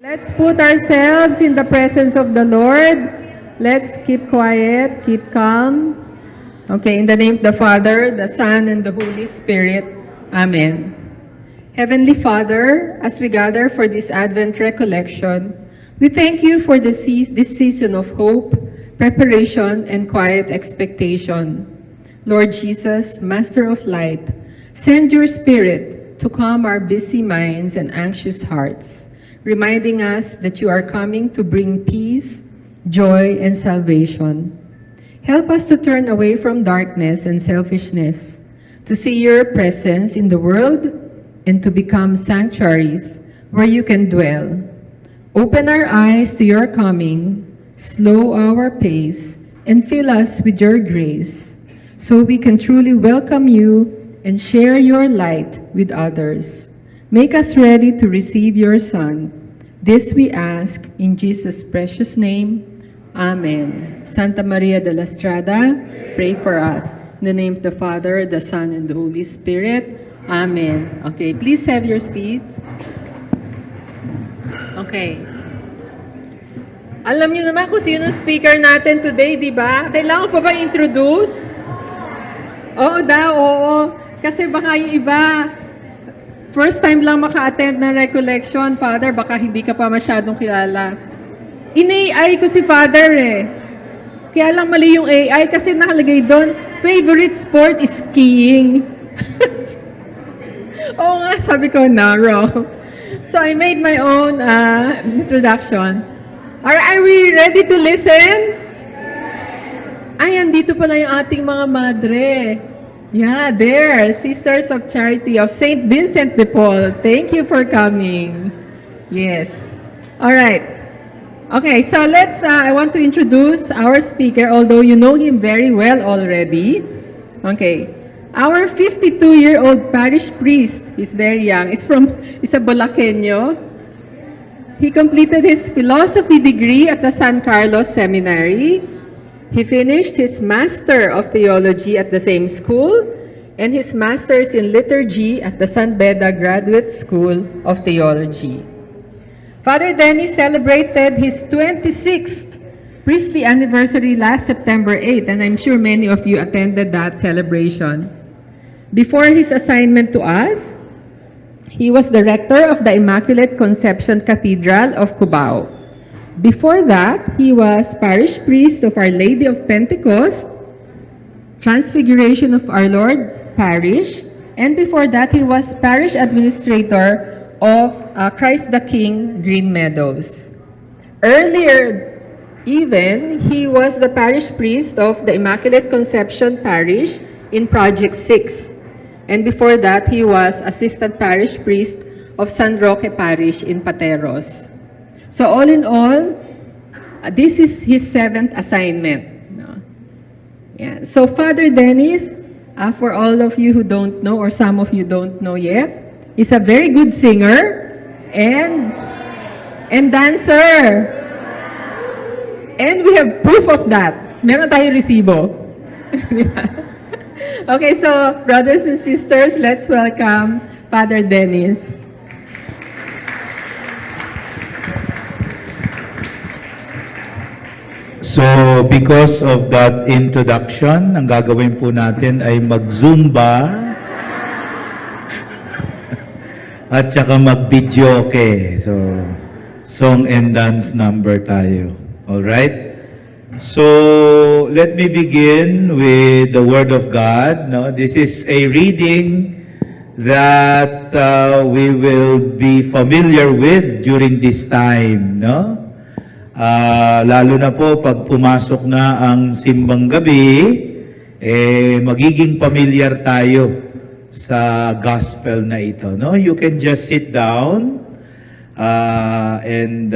Let's put ourselves in the presence of the Lord. Let's keep quiet, keep calm. Okay, in the name of the Father, the Son, and the Holy Spirit. Amen. Heavenly Father, as we gather for this Advent recollection, we thank you for this season of hope, preparation, and quiet expectation. Lord Jesus, Master of Light, send your Spirit to calm our busy minds and anxious hearts, reminding us that you are coming to bring peace, joy, and salvation. Help us to turn away from darkness and selfishness, to see your presence in the world, and to become sanctuaries where you can dwell. Open our eyes to your coming, slow our pace, and fill us with your grace, so we can truly welcome you and share your light with others. Make us ready to receive your Son. This we ask in Jesus' precious name. Amen. Santa Maria de la Strada, pray for us. In the name of the Father, the Son, and the Holy Spirit. Amen. Okay, please have your seats. Okay. Alam niyo naman kung sino speaker natin today, di ba? Kailangan pa ba introduce? Oo daw, oo. Kasi baka yung iba, first time lang maka-attend ng recollection, Father, baka hindi ka pa masyadong kilala. In-AI ko si Father eh. Kaya lang mali yung AI kasi nakalagay doon, favorite sport is skiing. Oo nga, sabi ko, narrow. So I made my own introduction. Are we ready to listen? Ay, andito pala yung ating mga madre. Yeah, there, Sisters of Charity of St. Vincent de Paul. Thank you for coming. Yes. All right. Okay, so I want to introduce our speaker, although you know him very well already. Okay. Our 52-year-old parish priest, he's very young, is a Bulaqueño. He completed his philosophy degree at the San Carlos Seminary. He finished his Master of Theology at the same school and his Master's in Liturgy at the San Beda Graduate School of Theology. Father Dennis celebrated his 26th priestly anniversary last September 8, and I'm sure many of you attended that celebration. Before his assignment to us, he was the rector of the Immaculate Conception Cathedral of Cubao. Before that, he was parish priest of Our Lady of Pentecost, Transfiguration of Our Lord Parish, and before that, he was parish administrator of Christ the King, Green Meadows. Earlier, even, he was the parish priest of the Immaculate Conception Parish in Project 6. And before that, he was assistant parish priest of San Roque Parish in Pateros. So all in all, this is his 7th assignment. No? Yeah. So Father Dennis, for all of you who don't know, or some of you don't know yet, is a very good singer and dancer. And we have proof of that. Meron tayong resibo. Okay, so brothers and sisters, let's welcome Father Dennis. So, because of that introduction, ang gagawin po natin ay mag-Zumba at saka mag-video, okay. So, song and dance number tayo. Alright? So, let me begin with the Word of God. No? This is a reading that we will be familiar with during this time. No? Lalo na po pag pumasok na ang simbang gabi, magiging familiar tayo sa gospel na ito. No? You can just sit down and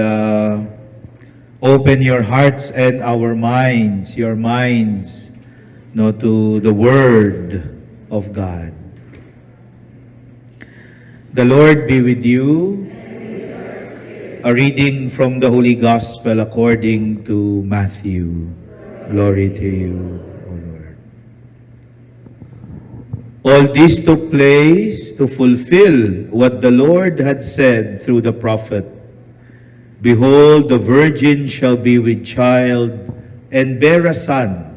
open your hearts and your minds, no, to the Word of God. The Lord be with you. A reading from the Holy Gospel according to Matthew. Glory to you, O Lord. All this took place to fulfill what the Lord had said through the prophet. Behold, the virgin shall be with child, and bear a son,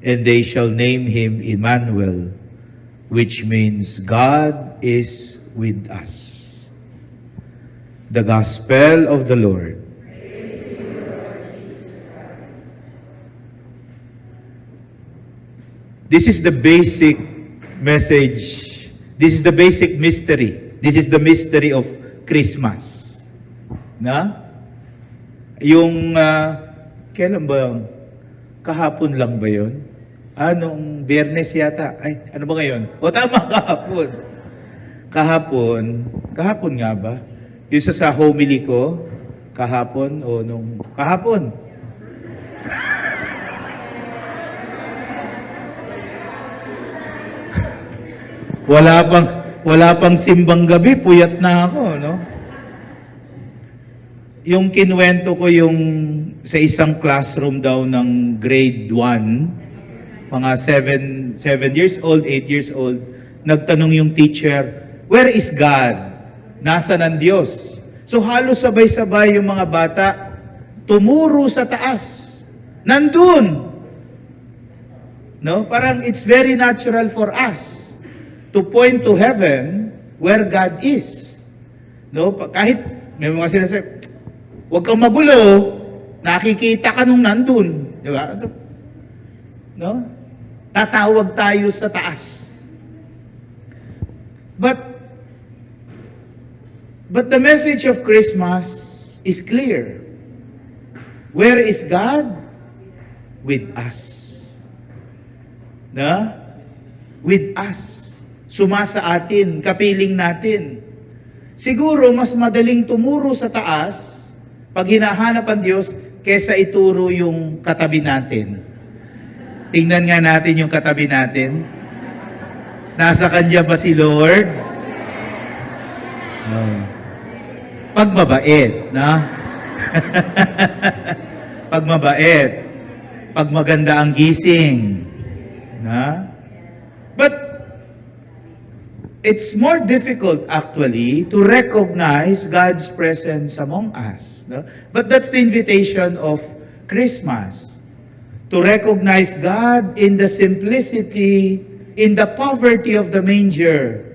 and they shall name him Emmanuel, which means God is with us. The Gospel of the Lord. This is the basic message. This is the basic mystery. This is the mystery of Christmas. Na? Yung, kailan ba yun? Kahapon lang ba yun? Anong Biyernes yata? Ay, ano ba ngayon? O tama, kahapon. Kahapon nga ba? Yung sa homily ko, kahapon o nung, kahapon. Wala pang simbang gabi, puyat na ako, no? Yung kinwento ko yung sa isang classroom daw ng grade 1, mga 7 years old, 8 years old, nagtanong yung teacher, where is God? Nasaan ang Diyos? So halos sabay-sabay yung mga bata, tumuro sa taas. Nandun! No? Parang it's very natural for us to point to heaven where God is. No? Kahit may mga sinasabi, huwag kang magulo, nakikita ka nung nandun. Di ba? No? Tatawag tayo sa taas. But the message of Christmas is clear. Where is God? With us. Na? With us. Sumasa atin, kapiling natin. Siguro, mas madaling tumuro sa taas pag hinahanap ang Diyos, kesa ituro yung katabi natin. Tingnan nga natin yung katabi natin. Nasa Kanya ba si Lord? Oh. Pagmabait, na? Pagmabait. Pag maganda ang gising. Na? But, it's more difficult actually to recognize God's presence among us. No? But that's the invitation of Christmas. To recognize God in the simplicity, in the poverty of the manger.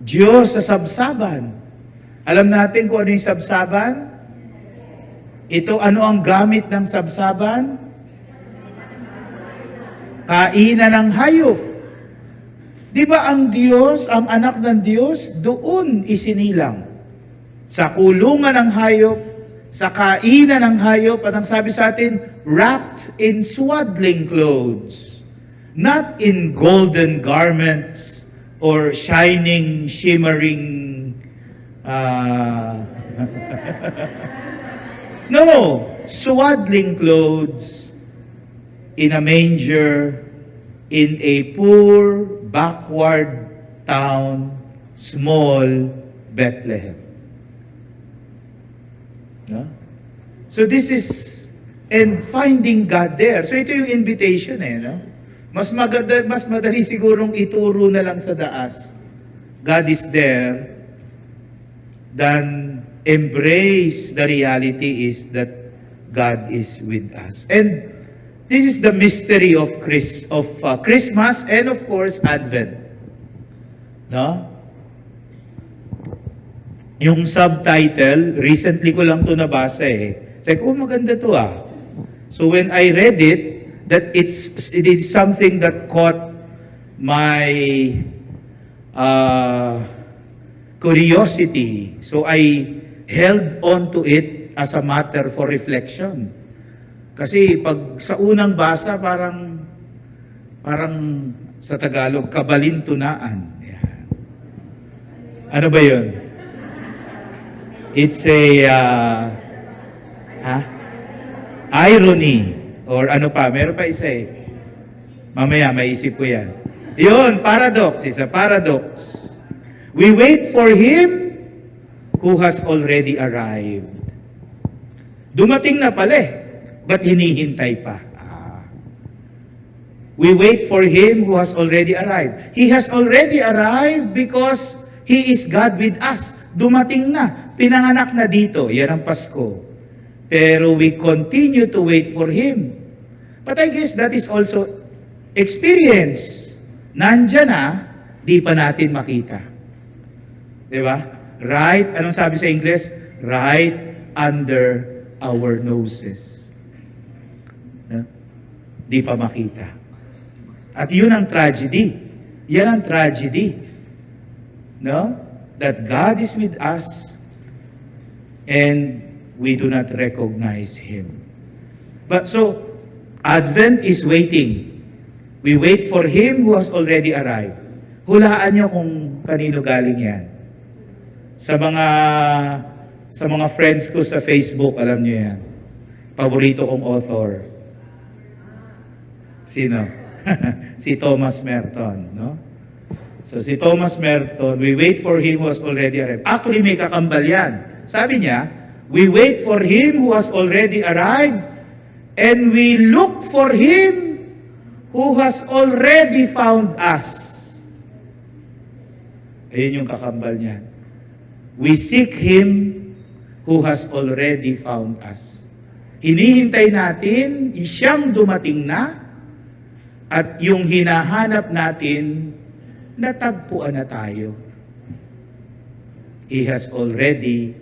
Diyos sa sabsaban. Alam natin kung ano yung sabsaban? Ito, ano ang gamit ng sabsaban? Kainan ng hayop. Di ba ang Diyos, ang anak ng Diyos, doon isinilang? Sa kulungan ng hayop, sa kainan ng hayop, at ang sabi sa atin, wrapped in swaddling clothes, not in golden garments or shining, shimmering, no, swaddling clothes in a manger, in a poor, backward town, small Bethlehem. No? So this is, and finding God there. So ito yung invitation no? Mas madali sigurong ituro na lang sa daas. God is there, than embrace the reality is that God is with us. And this is the mystery of Christmas and of course Advent. No? Yung subtitle, recently ko lang to nabasa Sabi ko, maganda to So when I read it, that it is something that caught my curiosity. So I held on to it as a matter for reflection. Kasi pag sa unang basa, parang sa Tagalog, kabalintunaan. Yan. Ano ba yun? It's a irony. Or ano pa, meron pa isa Mamaya, maisip ko yan. Yun, paradox. It's a paradox. We wait for Him who has already arrived. Dumating na pala but hinihintay pa. We wait for Him who has already arrived. He has already arrived because He is God with us. Dumating na. pinanganak na dito, yan ang Pasko. Pero we continue to wait for Him. But I guess that is also experience. Nandyan na, di pa natin makita. Di ba? Right, anong sabi sa English? Right under our noses. No? Di pa makita. At yun ang tragedy. Yan ang tragedy. No? That God is with us and we do not recognize Him. But so, Advent is waiting. We wait for Him who has already arrived. Hulaan nyo kung kanino galing yan. Sa mga friends ko sa Facebook, alam nyo yan. Paborito kong author. Sino? Si Thomas Merton, no? So si Thomas Merton, we wait for Him who has already arrived. Actually, may kakambal yan. Sabi niya, we wait for Him who has already arrived, and we look for Him who has already found us. Ayun yung kakambal niya. We seek Him who has already found us. Hinihintay natin, siyang dumating na, at yung hinahanap natin, natagpuan na tayo. He has already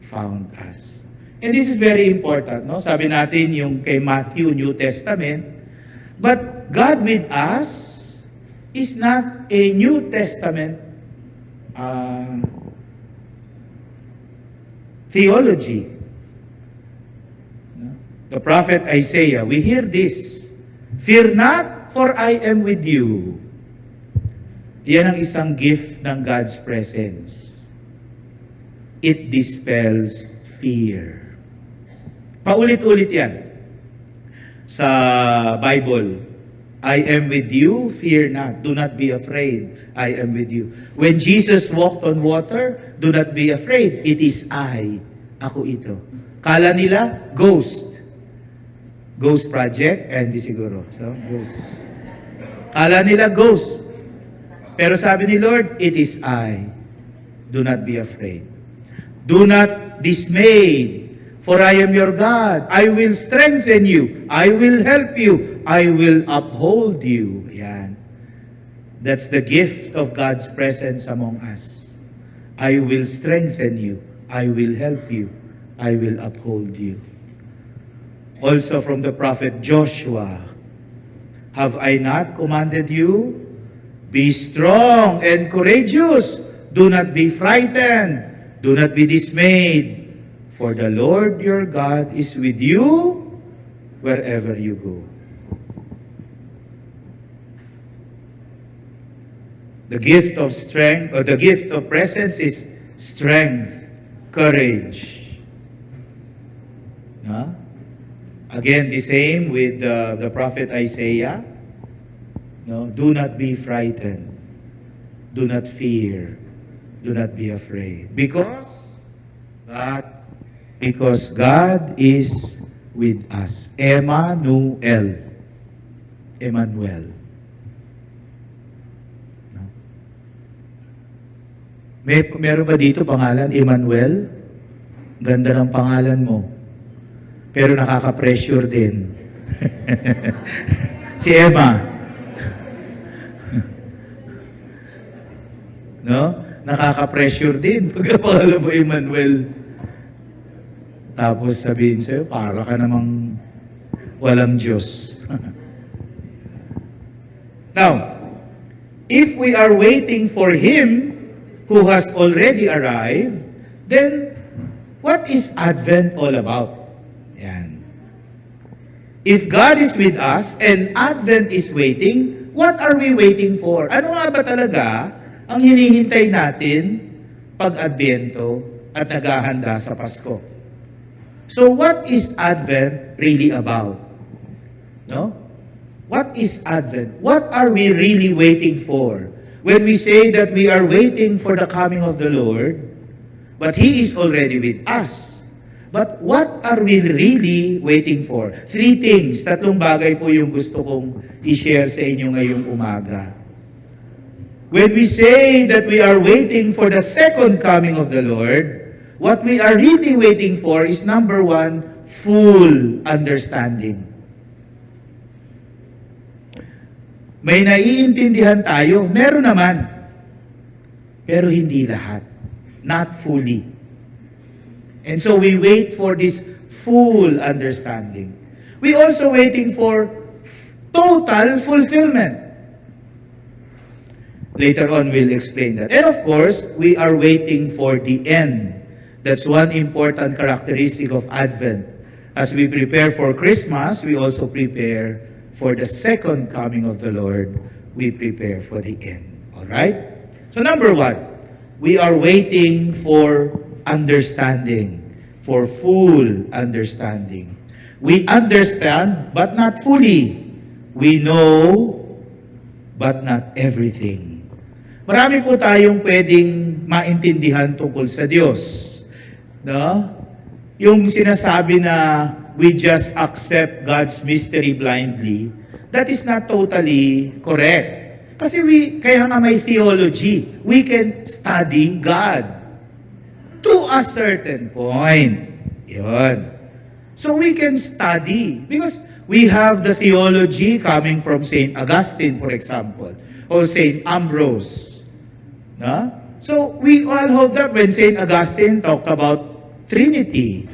found us. And this is very important, no? Sabi natin yung kay Matthew, New Testament, but God with us is not a New Testament theology. No? The prophet Isaiah, we hear this, "Fear not, for I am with you." Yan ang isang gift ng God's presence. It dispels fear. Paulit-ulit yan sa Bible. I am with you, fear not. Do not be afraid. I am with you. When Jesus walked on water, do not be afraid. It is I. Ako ito. Kala nila, ghost. Ghost project, hindi siguro. So, ghost. Kala nila, ghost. Pero sabi ni Lord, it is I. Do not be afraid. Do not dismay, for I am your God. I will strengthen you. I will help you. I will uphold you. Yan. That's the gift of God's presence among us. I will strengthen you. I will help you. I will uphold you. Also from the prophet Joshua, have I not commanded you? Be strong and courageous. Do not be frightened. Do not be dismayed. For the Lord your God is with you wherever you go. The gift of strength, or the gift of presence, is strength, courage. Huh? Again, the same with the prophet Isaiah. No, do not be frightened. Do not fear. Do not be afraid. Because God is with us. Emmanuel. Emmanuel. No? Meron ba dito pangalan? Emmanuel? Ganda ng pangalan mo. Pero nakaka-pressure din. Si Emma. No? Nakaka-pressure din. Pag pangalan mo Emmanuel. Tapos sabihin sa'yo, para ka namang walang Diyos. Now, if we are waiting for Him who has already arrived, then what is Advent all about? Yan. If God is with us and Advent is waiting, what are we waiting for? Ano nga ba talaga ang hinihintay natin pag Adbyento at naghahanda sa Pasko? So what is Advent really about? No? What is Advent? What are we really waiting for? When we say that we are waiting for the coming of the Lord, but He is already with us. But what are we really waiting for? 3 things, 3 bagay po yung gusto kong i-share sa inyo ngayong umaga. When we say that we are waiting for the second coming of the Lord, What we are really waiting for is number one, full understanding. May naiintindihan tayo, meron naman. Pero hindi lahat. Not fully. And so we wait for this full understanding. We also waiting for total fulfillment. Later on, we'll explain that. And of course, we are waiting for the end. That's one important characteristic of Advent. As we prepare for Christmas, we also prepare for the second coming of the Lord. We prepare for the end. All right? So number one, we are waiting for understanding, for full understanding. We understand, but not fully. We know, but not everything. Marami po tayong pwedeng maintindihan tungkol sa Diyos. No? Yung sinasabi na we just accept God's mystery blindly, that is not totally correct. Kasi kaya nga may theology. We can study God to a certain point. Yun. So we can study because we have the theology coming from St. Augustine, for example, or St. Ambrose. No? So we all hope that when St. Augustine talked about Trinity,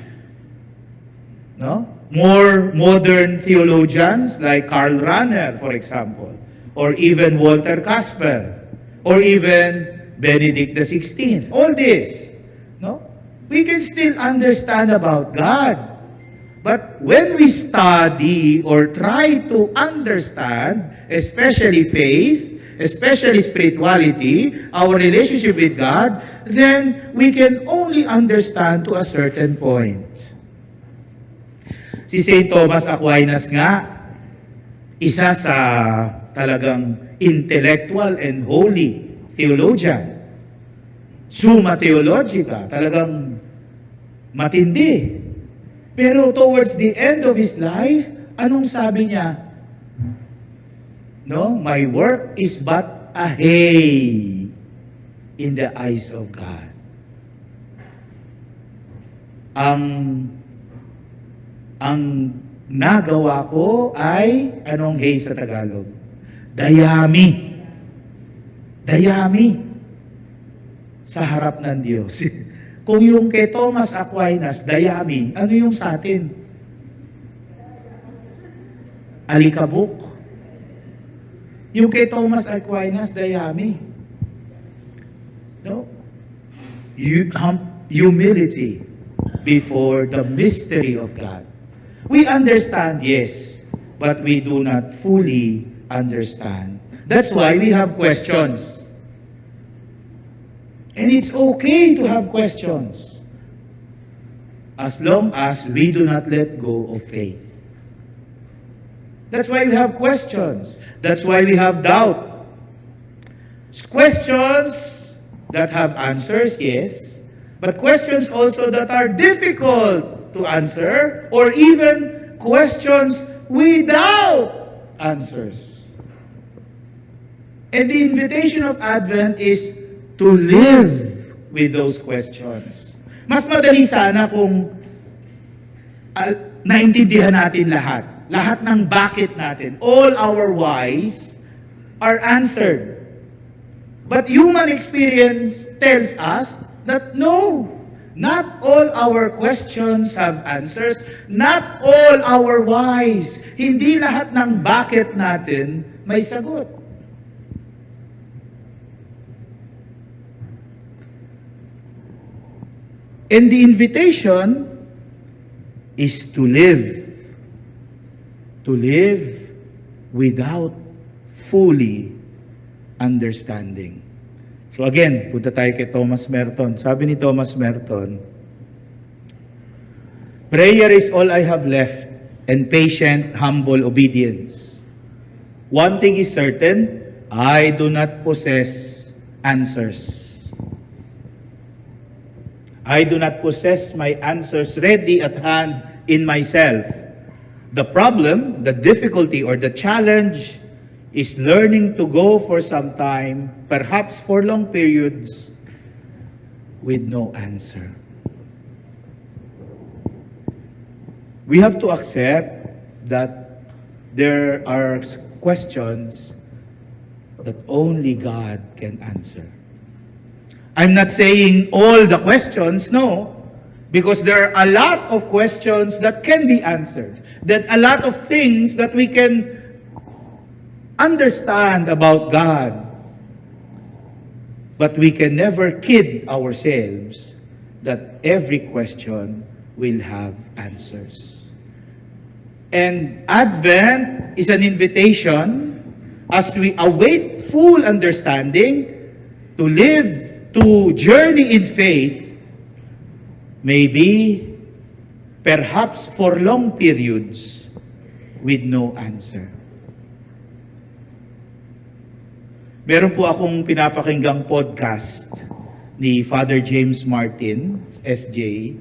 no? More modern theologians like Karl Rahner, for example, or even Walter Kasper, or even Benedict XVI. All this, no? We can still understand about God. But when we study or try to understand, especially faith, especially spirituality, our relationship with God, then we can only understand to a certain point. Si St. Thomas Aquinas nga, isa sa talagang intellectual and holy theologian. Summa Theologica, talagang matindi. Pero towards the end of his life, anong sabi niya? No, my work is but a hay in the eyes of God. Ang nagawa ko ay, anong hay sa Tagalog? Dayami. Dayami. Sa harap ng Diyos. Kung yung kay Thomas Aquinas, dayami, ano yung sa atin? Alikabok. Yung kay Thomas Aquinas, dayami. No? Humility before the mystery of God. We understand, yes, but we do not fully understand. That's why we have questions. And it's okay to have questions as long as we do not let go of faith. That's why we have questions. That's why we have doubt. Questions that have answers, yes, but questions also that are difficult to answer, or even questions without answers. And the invitation of Advent is to live with those questions. Mas madali sana kung naintindihan natin lahat. Lahat ng bakit natin. All our whys are answered. But human experience tells us that no, not all our questions have answers. Not all our whys. Hindi lahat ng bakit natin may sagot. And the invitation is to live without fully understanding. So again, punta tayo kay Thomas Merton. Sabi ni Thomas Merton, prayer is all I have left, and patient, humble obedience. One thing is certain, I do not possess answers. I do not possess my answers ready at hand in myself. The problem, the difficulty, or the challenge is learning to go for some time, perhaps for long periods, with no answer. we have to accept that there are questions that only God can answer. I'm not saying all the questions, no, because there are a lot of questions that can be answered, that a lot of things that we can understand about God, but we can never kid ourselves that every question will have answers. And Advent is an invitation as we await full understanding to live, to journey in faith, maybe, perhaps for long periods with no answer. Meron po akong pinapakinggang podcast ni Father James Martin, SJ,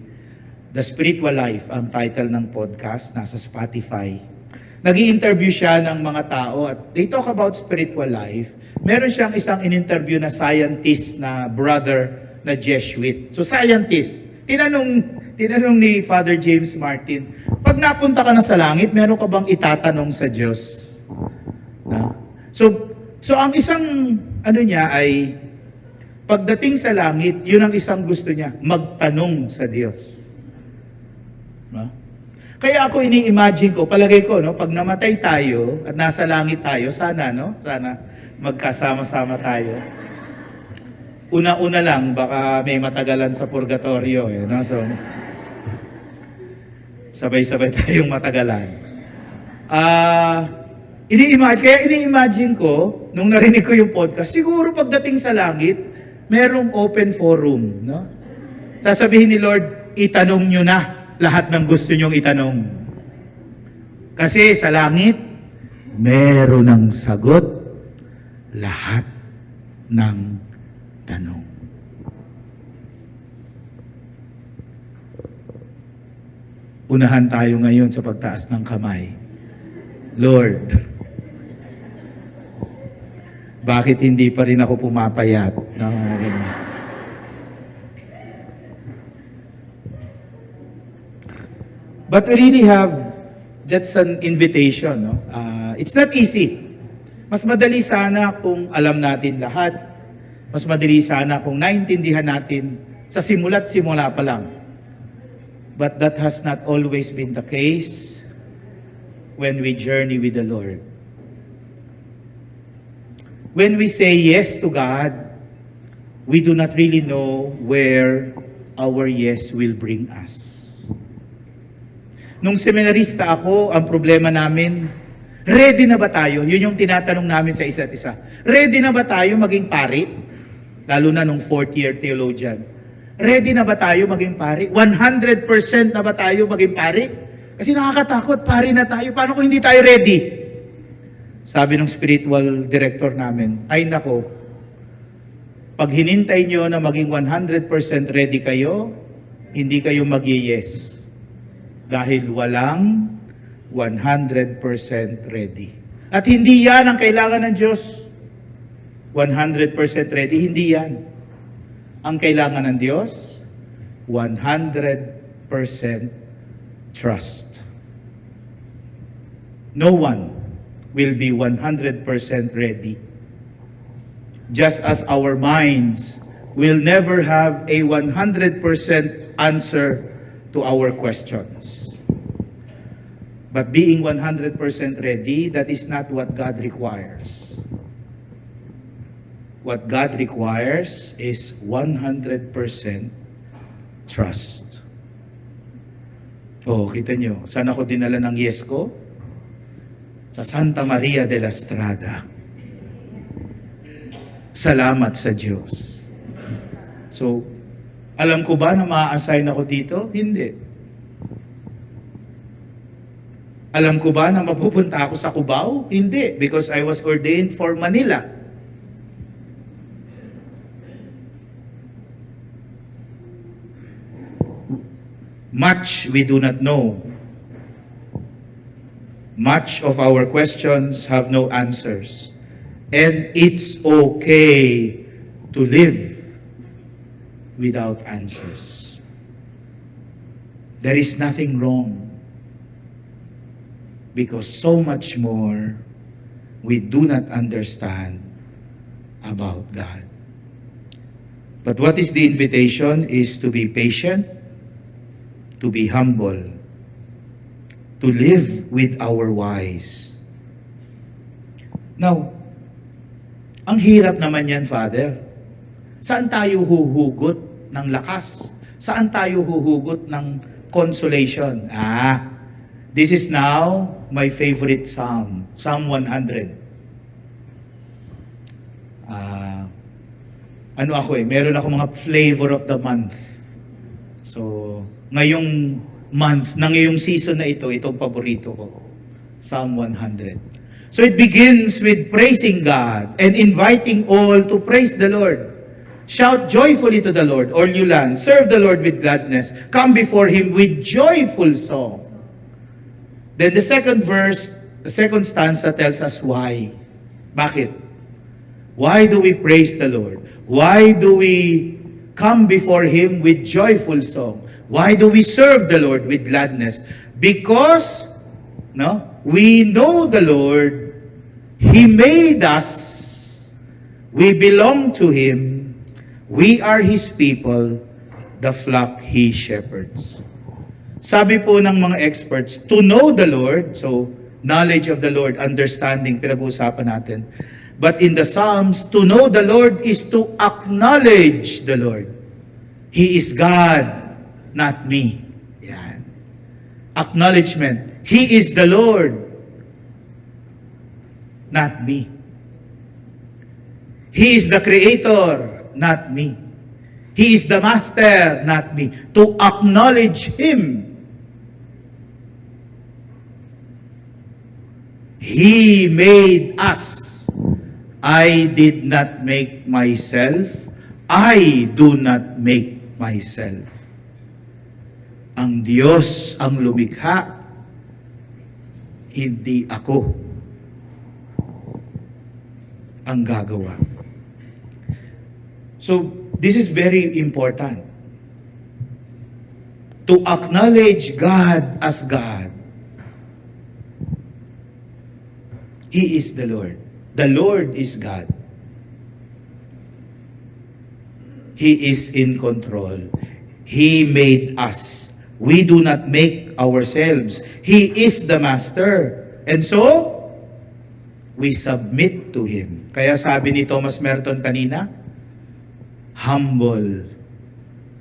The Spiritual Life, ang title ng podcast, nasa Spotify. Nag-i-interview siya ng mga tao at they talk about spiritual life. Meron siyang isang in-interview na scientist na brother na Jesuit. So scientist, tinanong ni Father James Martin, pag napunta ka na sa langit, meron ka bang itatanong sa Diyos? Na? So ang isang niya ay pagdating sa langit, yun ang isang gusto niya, magtanong sa Diyos. No? Kaya ako ini-imagine ko, palagay ko, no, pag namatay tayo at nasa langit tayo, sana magkasama-sama tayo. Una-una lang, baka may matagalan sa purgatorio. No? So, sabay-sabay tayong matagalan. Kaya ini-imagine ko, nung narinig ko yung podcast, siguro pagdating sa langit, merong open forum. No? Sasabihin ni Lord, itanong nyo na lahat ng gusto nyong itanong. Kasi sa langit, meron ng sagot lahat ng tanong. Unahan tayo ngayon sa pagtaas ng kamay. Lord, bakit hindi pa rin ako pumapayat? But we really that's an invitation. No? It's not easy. Mas madali sana kung alam natin lahat. Mas madali sana kung naintindihan natin sa simula't simula pa lang. But that has not always been the case when we journey with the Lord. When we say yes to God, we do not really know where our yes will bring us. Nung seminarista ako, ang problema namin, ready na ba tayo? Yun yung tinatanong namin sa isa't isa. Ready na ba tayo maging pari? Lalo na nung fourth year theologian. Ready na ba tayo maging pari? 100% na ba tayo maging pari? Kasi nakakatakot, pari na tayo. Paano kung hindi tayo ready? Sabi ng spiritual director namin, ay nako, pag hinintay nyo na maging 100% ready kayo, hindi kayo mag-yes. Dahil walang 100% ready. At hindi yan ang kailangan ng Diyos. 100% ready, hindi yan. Ang kailangan ng Diyos, 100% trust. No one will be 100% ready. Just as our minds will never have a 100% answer to our questions. But being 100% ready, that is not what God requires. What God requires is 100% trust. Oh, kita nyo, saan ako dinala ng yes ko? Sa Santa Maria de la Estrada. Salamat sa Diyos. So, alam ko ba na ma-assign ako dito? Hindi. Alam ko ba na mapupunta ako sa Cubao? Hindi, because I was ordained for Manila. Much we do not know. Much of our questions have no answers. And it's okay to live without answers. There is nothing wrong because so much more we do not understand about God. But what is the invitation is to be patient, to be humble, to live with our whys. Now, ang hirap naman yan, Father. Saan tayo huhugot ng lakas? Saan tayo huhugot ng consolation? This is now my favorite psalm, Psalm 100. Meron ako mga flavor of the month. So, ngayong month, na ngayong season na ito, itong paborito ko, Psalm 100. So it begins with praising God and inviting all to praise the Lord. Shout joyfully to the Lord, all you land. Serve the Lord with gladness. Come before Him with joyful song. Then the second verse, the second stanza tells us why. Bakit? Why do we praise the Lord? Why do we come before Him with joyful song? Why do we serve the Lord with gladness? Because, we know the Lord. He made us. We belong to Him. We are His people, the flock He shepherds. Sabi po ng mga experts, to know the Lord, so knowledge of the Lord, understanding, pinag-uusapan natin. But in the Psalms, to know the Lord is to acknowledge the Lord. He is God, not me. Yan. Acknowledgement. He is the Lord, not me. He is the Creator, not me. He is the Master, not me. To acknowledge Him. He made us. I did not make myself. I do not make myself. Ang Diyos ang lumikha, hindi ako ang gagawa. So, this is very important. To acknowledge God as God. He is the Lord. The Lord is God. He is in control. He made us. We do not make ourselves. He is the Master. And so, we submit to Him. Kaya sabi ni Thomas Merton kanina, humble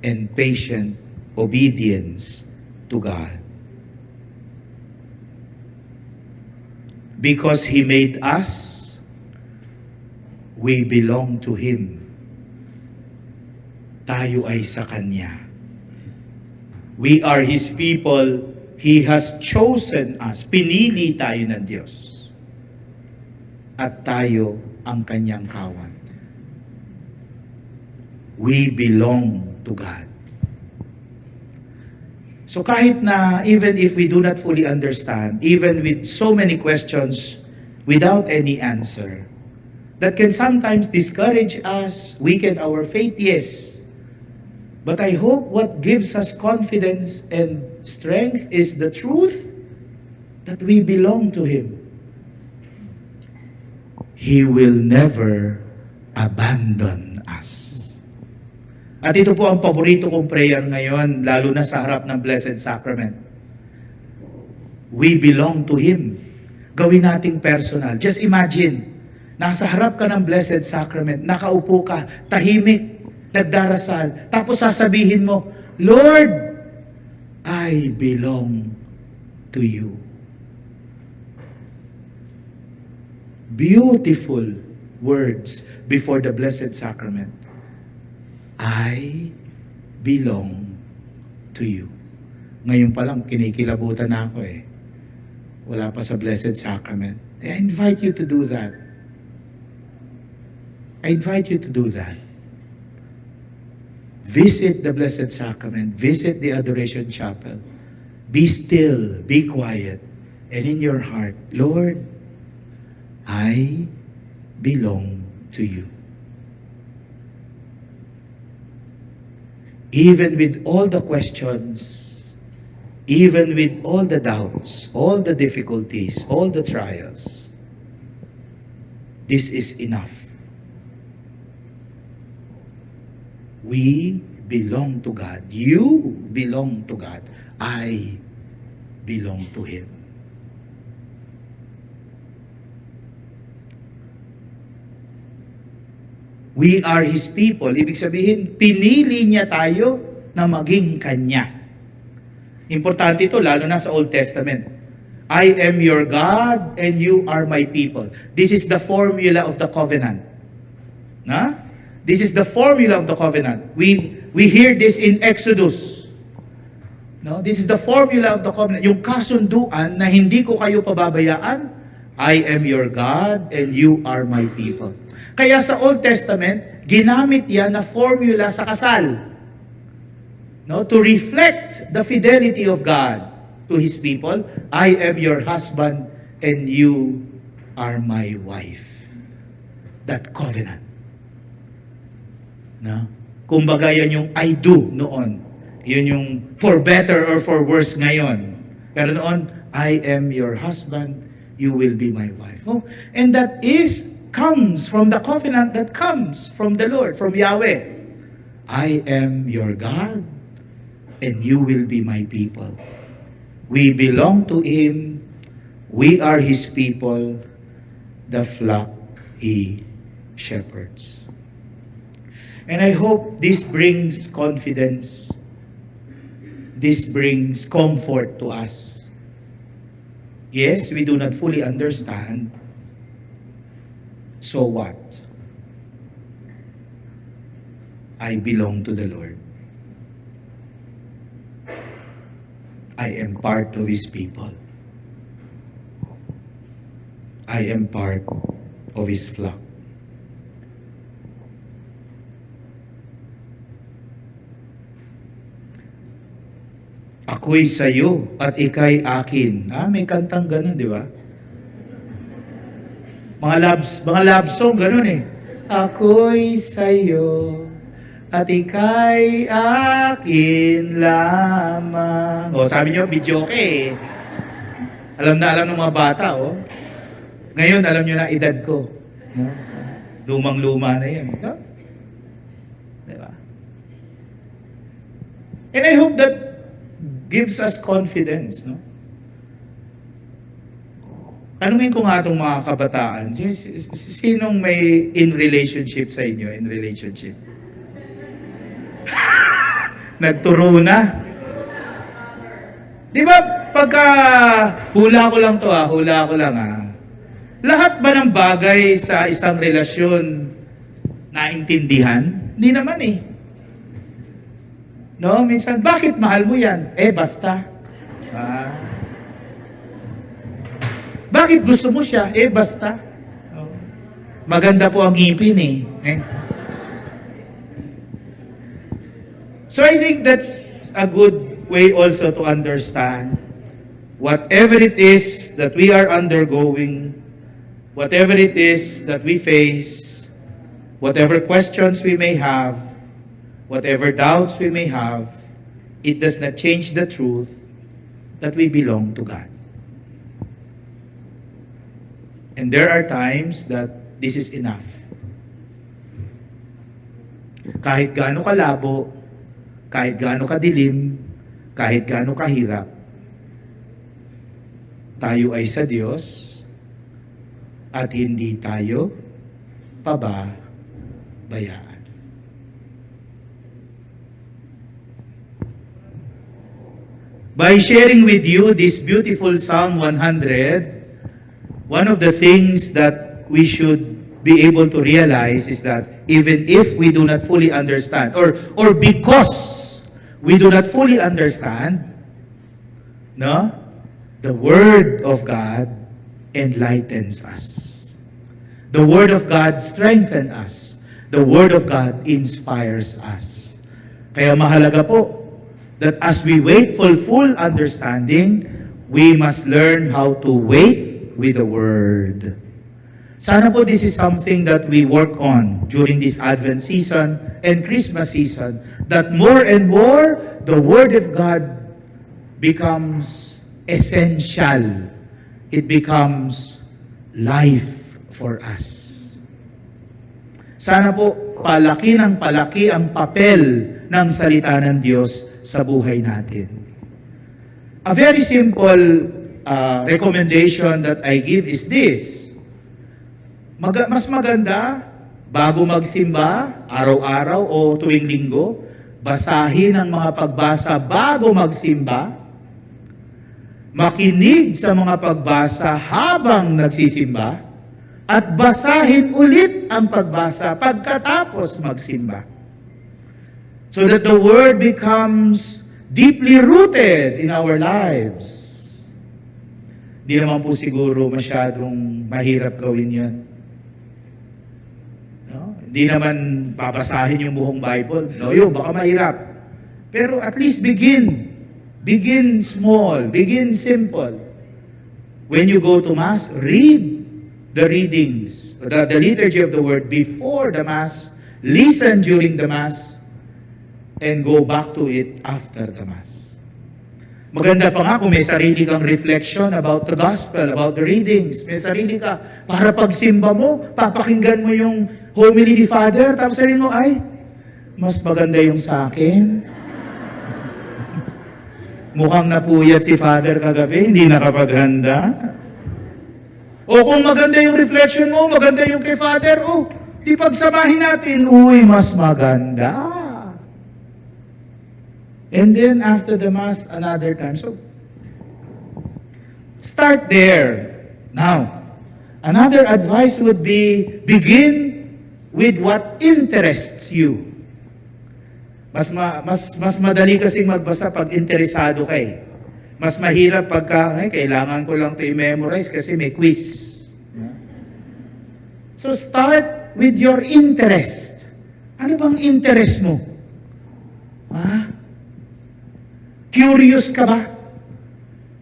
and patient obedience to God. Because He made us, we belong to Him. Tayo ay sa Kanya. We are His people. He has chosen us. Pinili tayo ng Diyos. At tayo ang Kanyang kawan. We belong to God. So kahit na, even if we do not fully understand, even with so many questions without any answer, that can sometimes discourage us, weaken our faith, yes. But I hope what gives us confidence and strength is the truth that we belong to Him. He will never abandon us. At ito po ang paborito kong prayer ngayon, lalo na sa harap ng Blessed Sacrament. We belong to Him. Gawin nating personal. Just imagine, nasa harap ka ng Blessed Sacrament, nakaupo ka, tahimik, nagdarasal, tapos sasabihin mo, Lord, I belong to you. Beautiful words before the Blessed Sacrament. I belong to you. Ngayon pa lang, kinikilabutan na ako eh. Wala pa sa Blessed Sacrament. I invite you to do that. I invite you to do that. Visit the Blessed Sacrament. Visit the Adoration Chapel. Be still. Be quiet. And in your heart, Lord, I belong to you. Even with all the questions, even with all the doubts, all the difficulties, all the trials, this is enough. We belong to God. You belong to God. I belong to Him. We are His people. Ibig sabihin, pinili niya tayo na maging Kanya. Importante ito, lalo na sa Old Testament. I am your God and you are my people. This is the formula of the covenant. Na? This is the formula of the covenant. We hear this in Exodus. No? This is the formula of the covenant. Yung kasunduan na hindi ko kayo pababayaan, I am your God and you are my people. Kaya sa Old Testament, ginamit yan na formula sa kasal. No? To reflect the fidelity of God to His people. I am your husband and you are my wife. That covenant. No? Kumbaga yan yung I do noon. Yun yung for better or for worse ngayon. Pero noon, I am your husband, you will be my wife. Oh, and that comes from the covenant that comes from the Lord, from Yahweh. I am your God, and you will be my people. We belong to Him. We are His people, the flock He shepherds. And I hope this brings confidence. This brings comfort to us. Yes, we do not fully understand. So what? I belong to the Lord. I am part of His people. I am part of His flock. Ako'y sa'yo at ika'y akin. May kantang ganun, di ba? Mga love song, ganun eh. Ako'y sa'yo at ika'y akin lamang. Sabi nyo, video eh. Alam na alam ng mga bata, Ngayon, alam nyo na edad ko. No? Lumang-luma na yan. No? Diba? And I hope that gives us confidence, no? Tanungin ko nga itong mga kabataan, sinong may in relationship sa inyo, in relationship? Nagturo na. Di ba, pagka, hula ko lang lahat ba ng bagay sa isang relasyon naintindihan? Hindi naman eh. No, minsan, bakit mahal mo yan? Basta. Bakit gusto mo siya? Basta. Maganda po ang ngipin eh. So I think that's a good way also to understand whatever it is that we are undergoing, whatever it is that we face, whatever questions we may have, whatever doubts we may have, it does not change the truth that we belong to God. And there are times that this is enough. Kahit gaano kalabo, kahit gaano kadilim, kahit gaano kahirap, tayo ay sa Diyos at hindi tayo pababayaan. By sharing with you this beautiful Psalm 100, one of the things that we should be able to realize is that even if we do not fully understand, or because we do not fully understand, no, the Word of God enlightens us. The Word of God strengthens us. The Word of God inspires us. Kaya mahalaga po that as we wait for full understanding, we must learn how to wait with the Word. Sana po this is something that we work on during this Advent season and Christmas season, that more and more the Word of God becomes essential. It becomes life for us. Sana po palaki ng palaki ang papel ng salita ng Diyos sa buhay natin. A very simple recommendation that I give is this. Mas maganda, bago magsimba, araw-araw o tuwing linggo, basahin ang mga pagbasa bago magsimba, makinig sa mga pagbasa habang nagsisimba, at basahin ulit ang pagbasa pagkatapos magsimba. So that the Word becomes deeply rooted in our lives. Di naman po siguro masyadong mahirap gawin yan. No? Hindi naman papasahin yung buong Bible. No, yun, baka mahirap. Pero at least begin. Begin small. Begin simple. When you go to Mass, read the readings, the liturgy of the Word before the Mass, listen during the Mass, and go back to it after the Mass. Maganda pa nga kung may sarili kang reflection about the Gospel, about the readings. May sarili ka. Para pagsimba mo, papakinggan mo yung homily ni Father, tapos sabihin mo, ay, mas maganda yung sa akin. Mukhang napuyat si Father kagabi, hindi nakapaghanda. O kung maganda yung reflection mo, maganda yung kay Father, di pagsamahin natin, mas maganda. And then after the Mass, another time. So, start there. Now, another advice would be, begin with what interests you. Mas madali kasing magbasa pag interesado ka eh. Mas mahirap pagka, kailangan ko lang ito i-memorize kasi may quiz. So start with your interest. Ano bang interest mo? Curious ka ba?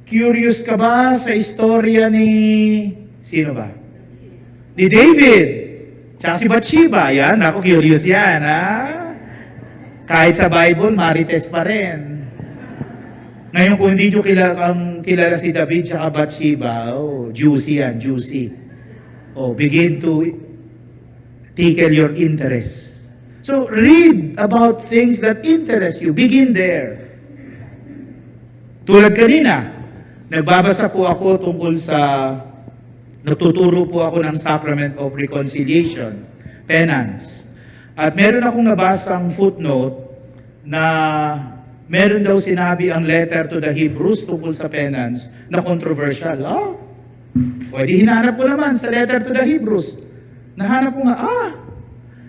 Curious ka ba sa istorya ni... Sino ba? Ni David. Tsaka si Bathsheba. Yan, ako curious yan, ha? Kahit sa Bible, marites pa rin. Ngayon, kung hindi nyo kilala si David at Bathsheba, juicy yan, juicy. Begin to tickle your interest. So, read about things that interest you. Begin there. Tulad kanina, nagbabasa po ako tungkol sa, natuturo po ako ng Sacrament of Reconciliation, penance. At meron akong nabasang footnote na meron daw sinabi ang letter to the Hebrews tungkol sa penance na controversial. Pwede hinanap ko naman sa letter to the Hebrews. Nahanap ko nga,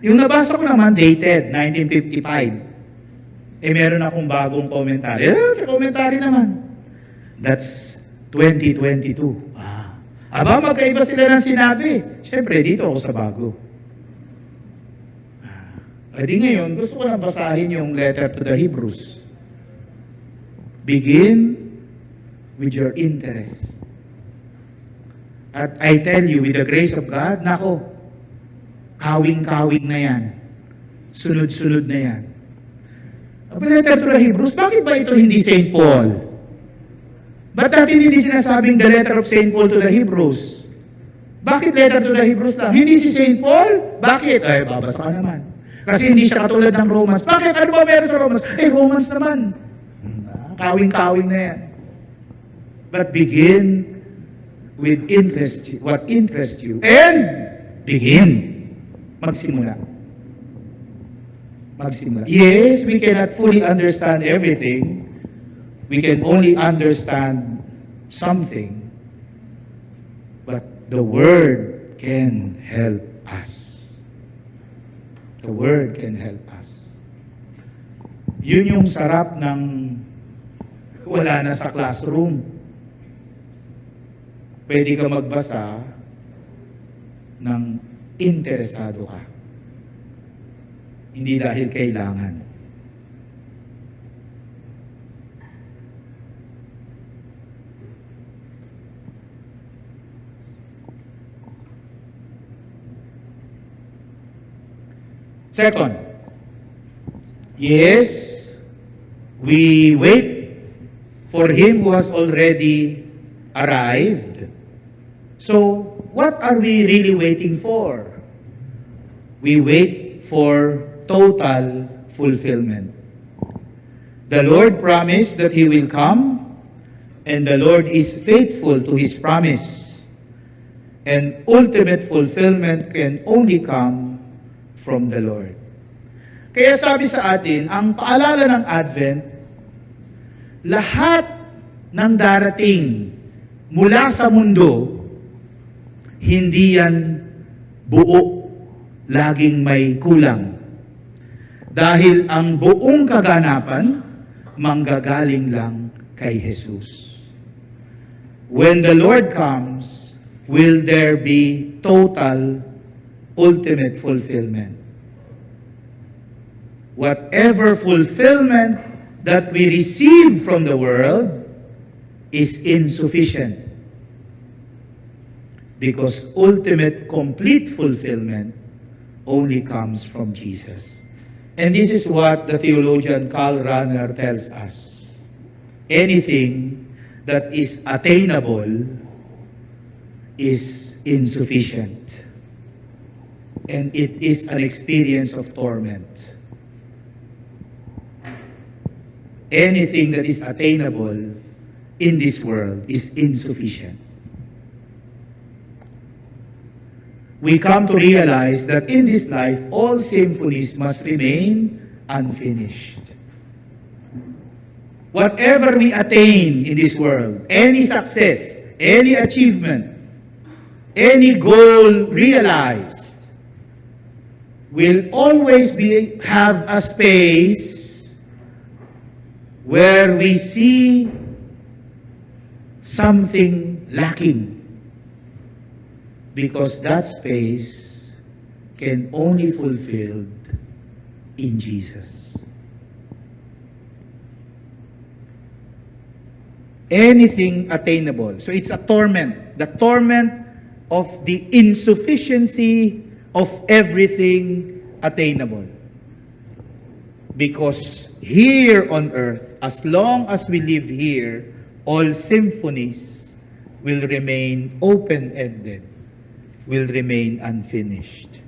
yung nabasa ko naman, dated, 1955. Meron akong bagong komentary. Sa komentary naman. That's 2022. Magkaiba sila ng sinabi. Siyempre, dito ako sa bago. Di ngayon, gusto ko na basahin yung letter to the Hebrews. Begin with your interest. At I tell you, with the grace of God, nako, kawing-kawing na yan. Sunod-sunod na yan. Ang letter to the Hebrews, bakit ba ito hindi St. Paul? Ba't natin hindi sinasabing the letter of St. Paul to the Hebrews? Bakit letter to the Hebrews lang? Hindi si St. Paul? Bakit? Babasa ka naman. Kasi hindi siya katulad ng Romans. Bakit? Ano ba meron sa Romans? Romans naman. Kawing-kawing na yan. But begin with what interests you. And begin. Magsimula. Yes, we cannot fully understand everything. We can only understand something. But the Word can help us. The Word can help us. Yun yung sarap ng wala na sa classroom. Pwede ka magbasa ng interesado ka. Hindi dahil kailangan. Second, yes, we wait for him who has already arrived. So, what are we really waiting for? We wait for total fulfillment. The Lord promised that He will come, and the Lord is faithful to His promise. And ultimate fulfillment can only come from the Lord. Kaya sabi sa atin, ang paalala ng Advent, lahat ng darating mula sa mundo, hindi yan buo, laging may kulang. Dahil ang buong kaganapan, manggagaling lang kay Jesus. When the Lord comes, will there be total, ultimate fulfillment? Whatever fulfillment that we receive from the world is insufficient. Because ultimate, complete fulfillment only comes from Jesus. And this is what the theologian Karl Rahner tells us. Anything that is attainable is insufficient. And it is an experience of torment. Anything that is attainable in this world is insufficient. We come to realize that in this life, all symphonies must remain unfinished. Whatever we attain in this world, any success, any achievement, any goal realized, will always have a space where we see something lacking. Because that space can only fulfilled in Jesus. Anything attainable. So it's a torment. The torment of the insufficiency of everything attainable. Because here on earth, as long as we live here, all symphonies will remain open-ended, will remain unfinished.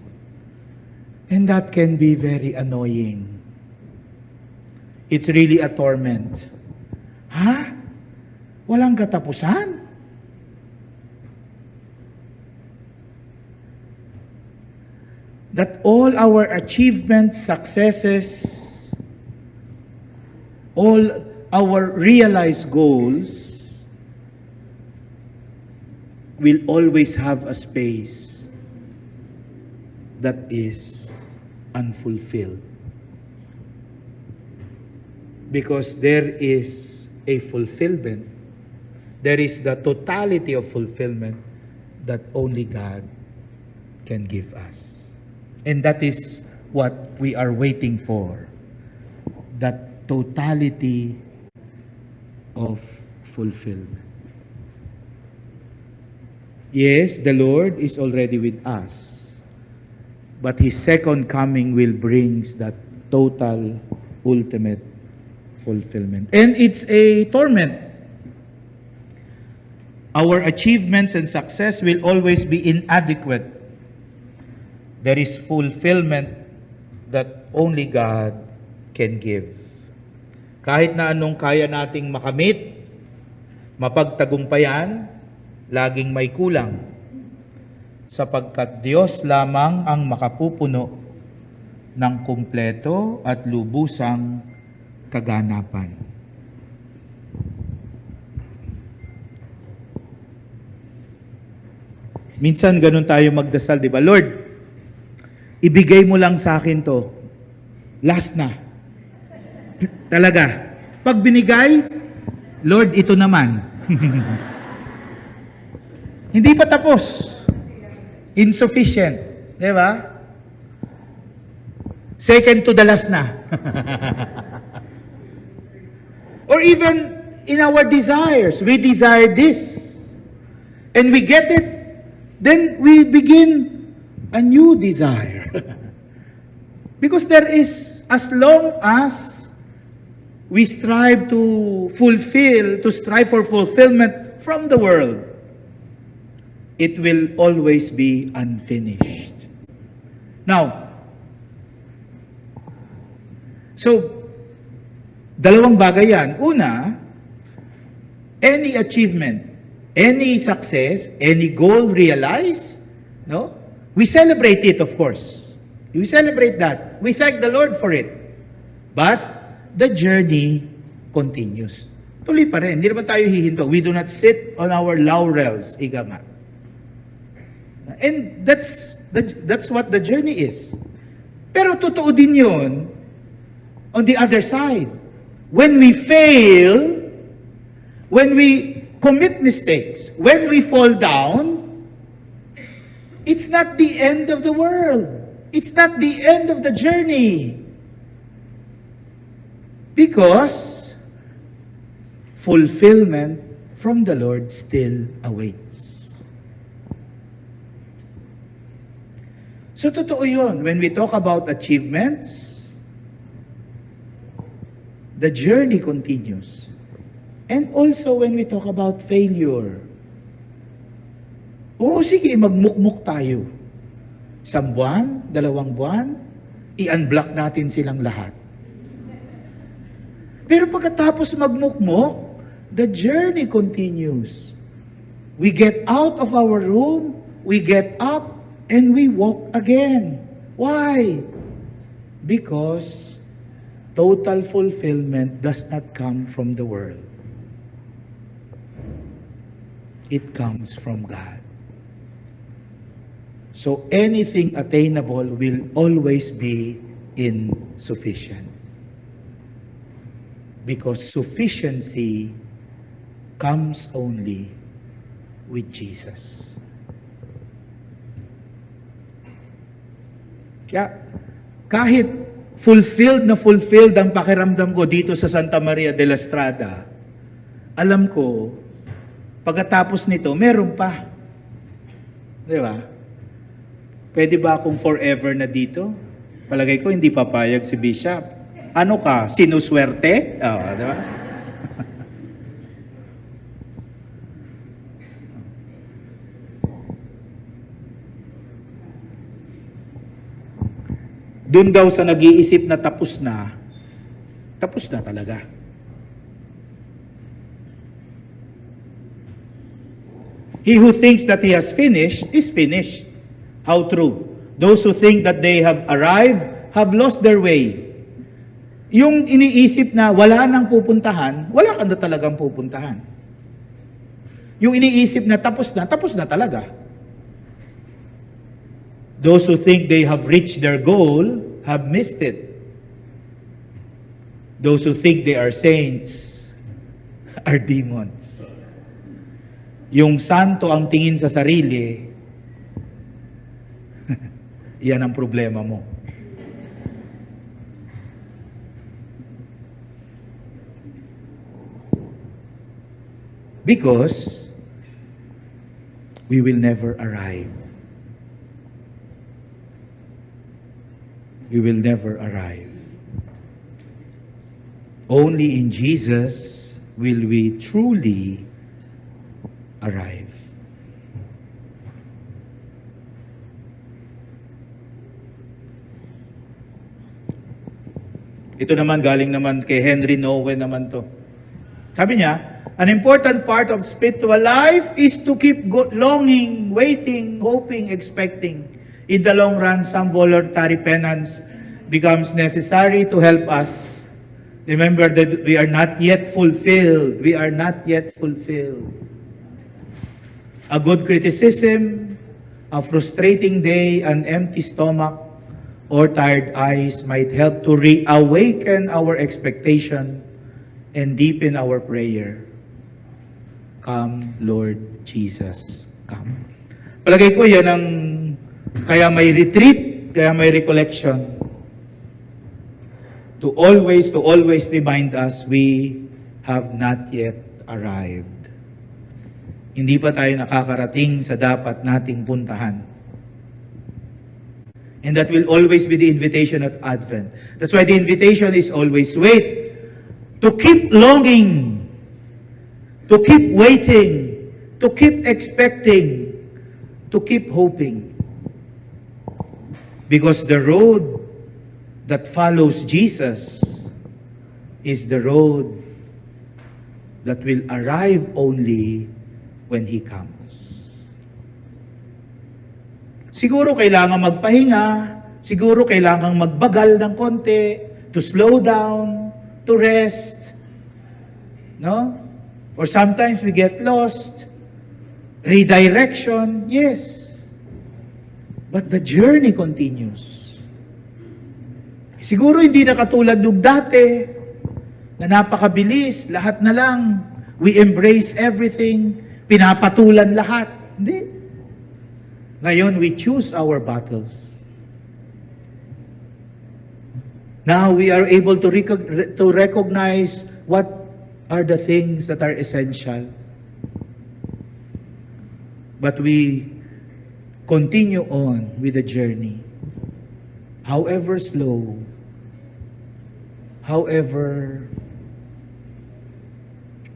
And that can be very annoying. It's really a torment. Ha? Walang katapusan? That all our achievements, successes, all our realized goals will always have a space that is unfulfilled. Because there is a fulfillment, there is the totality of fulfillment that only God can give us. And that is what we are waiting for. That totality of fulfillment. Yes, the Lord is already with us. But His second coming will bring that total, ultimate fulfillment. And it's a torment. Our achievements and success will always be inadequate. There is fulfillment that only God can give. Kahit na anong kaya nating makamit, mapagtagumpayan, laging may kulang. Sapagkat Diyos lamang ang makapupuno ng kumpleto at lubusang kaganapan. Minsan ganun tayo magdasal, di ba? Lord, ibigay mo lang sa akin to. Last na. Talaga. Pag binigay, Lord, ito naman. Hindi pa tapos. Insufficient. Di ba? Second to the last na. Or even in our desires, we desire this. And we get it. Then we begin a new desire. Because there is, as long as we strive to strive for fulfillment from the world, it will always be unfinished. Now, so, dalawang bagay yan. Una, any achievement, any success, any goal realized, no? We celebrate it, of course. We celebrate that. We thank the Lord for it. But the journey continues. Tuloy pa rin. Hindi naman tayo hihinto. We do not sit on our laurels, ika nga. And that's what the journey is. Pero totoo din yun on the other side. When we fail, when we commit mistakes, when we fall down, it's not the end of the world. It's not the end of the journey. Because fulfillment from the Lord still awaits. So totoo yun. When we talk about achievements, the journey continues. And also when we talk about failure, oo, sige, magmukmuk tayo. 1 buwan, 2 buwan, i-unblock natin silang lahat. Pero pagkatapos magmukmuk, the journey continues. We get out of our room, we get up, and we walk again. Why? Because total fulfillment does not come from the world. It comes from God. So anything attainable will always be insufficient. Because sufficiency comes only with Jesus. Kaya kahit fulfilled ang pakiramdam ko dito sa Santa Maria de la Estrada, alam ko, pagkatapos nito, meron pa. Di ba? Pwede ba akong forever na dito? Palagay ko, hindi papayag si Bishop. Ano ka? Sinuswerte? Di ba? Doon daw sa nag-iisip na tapos na talaga. He who thinks that he has finished is finished. How true. Those who think that they have arrived have lost their way. Yung iniisip na wala nang pupuntahan, wala ka na talagang pupuntahan. Yung iniisip na tapos na talaga. Those who think they have reached their goal have missed it. Those who think they are saints are demons. Yung santo ang tingin sa sarili, yan ang problema mo. Because we will never arrive. We will never arrive. Only in Jesus will we truly arrive. Ito naman, galing naman kay Henry Nowen naman to. Sabi niya, an important part of spiritual life is to keep longing, waiting, hoping, expecting. In the long run, some voluntary penance becomes necessary to help us. Remember that we are not yet fulfilled. We are not yet fulfilled. A good criticism, a frustrating day, an empty stomach, or tired eyes might help to reawaken our expectation and deepen our prayer. Come, Lord Jesus, come. Palagay ko yan ang kaya may retreat, kaya may recollection. To always remind us we have not yet arrived. Hindi pa tayo nakakarating sa dapat nating puntahan. And that will always be the invitation at Advent. That's why the invitation is always wait. to keep longing, to keep waiting, to keep expecting, to keep hoping. Because the road that follows Jesus is the road that will arrive only when He comes. Siguro kailangan magpahinga, siguro kailangan magbagal ng konti, to slow down, to rest, no? Or sometimes we get lost, redirection, yes. But the journey continues. Siguro hindi na katulad nung dati, na napakabilis, lahat na lang, we embrace everything, pinapatulan lahat. Hindi. Ngayon, we choose our battles. Now, we are able to recognize what are the things that are essential. But we continue on with the journey. However slow, however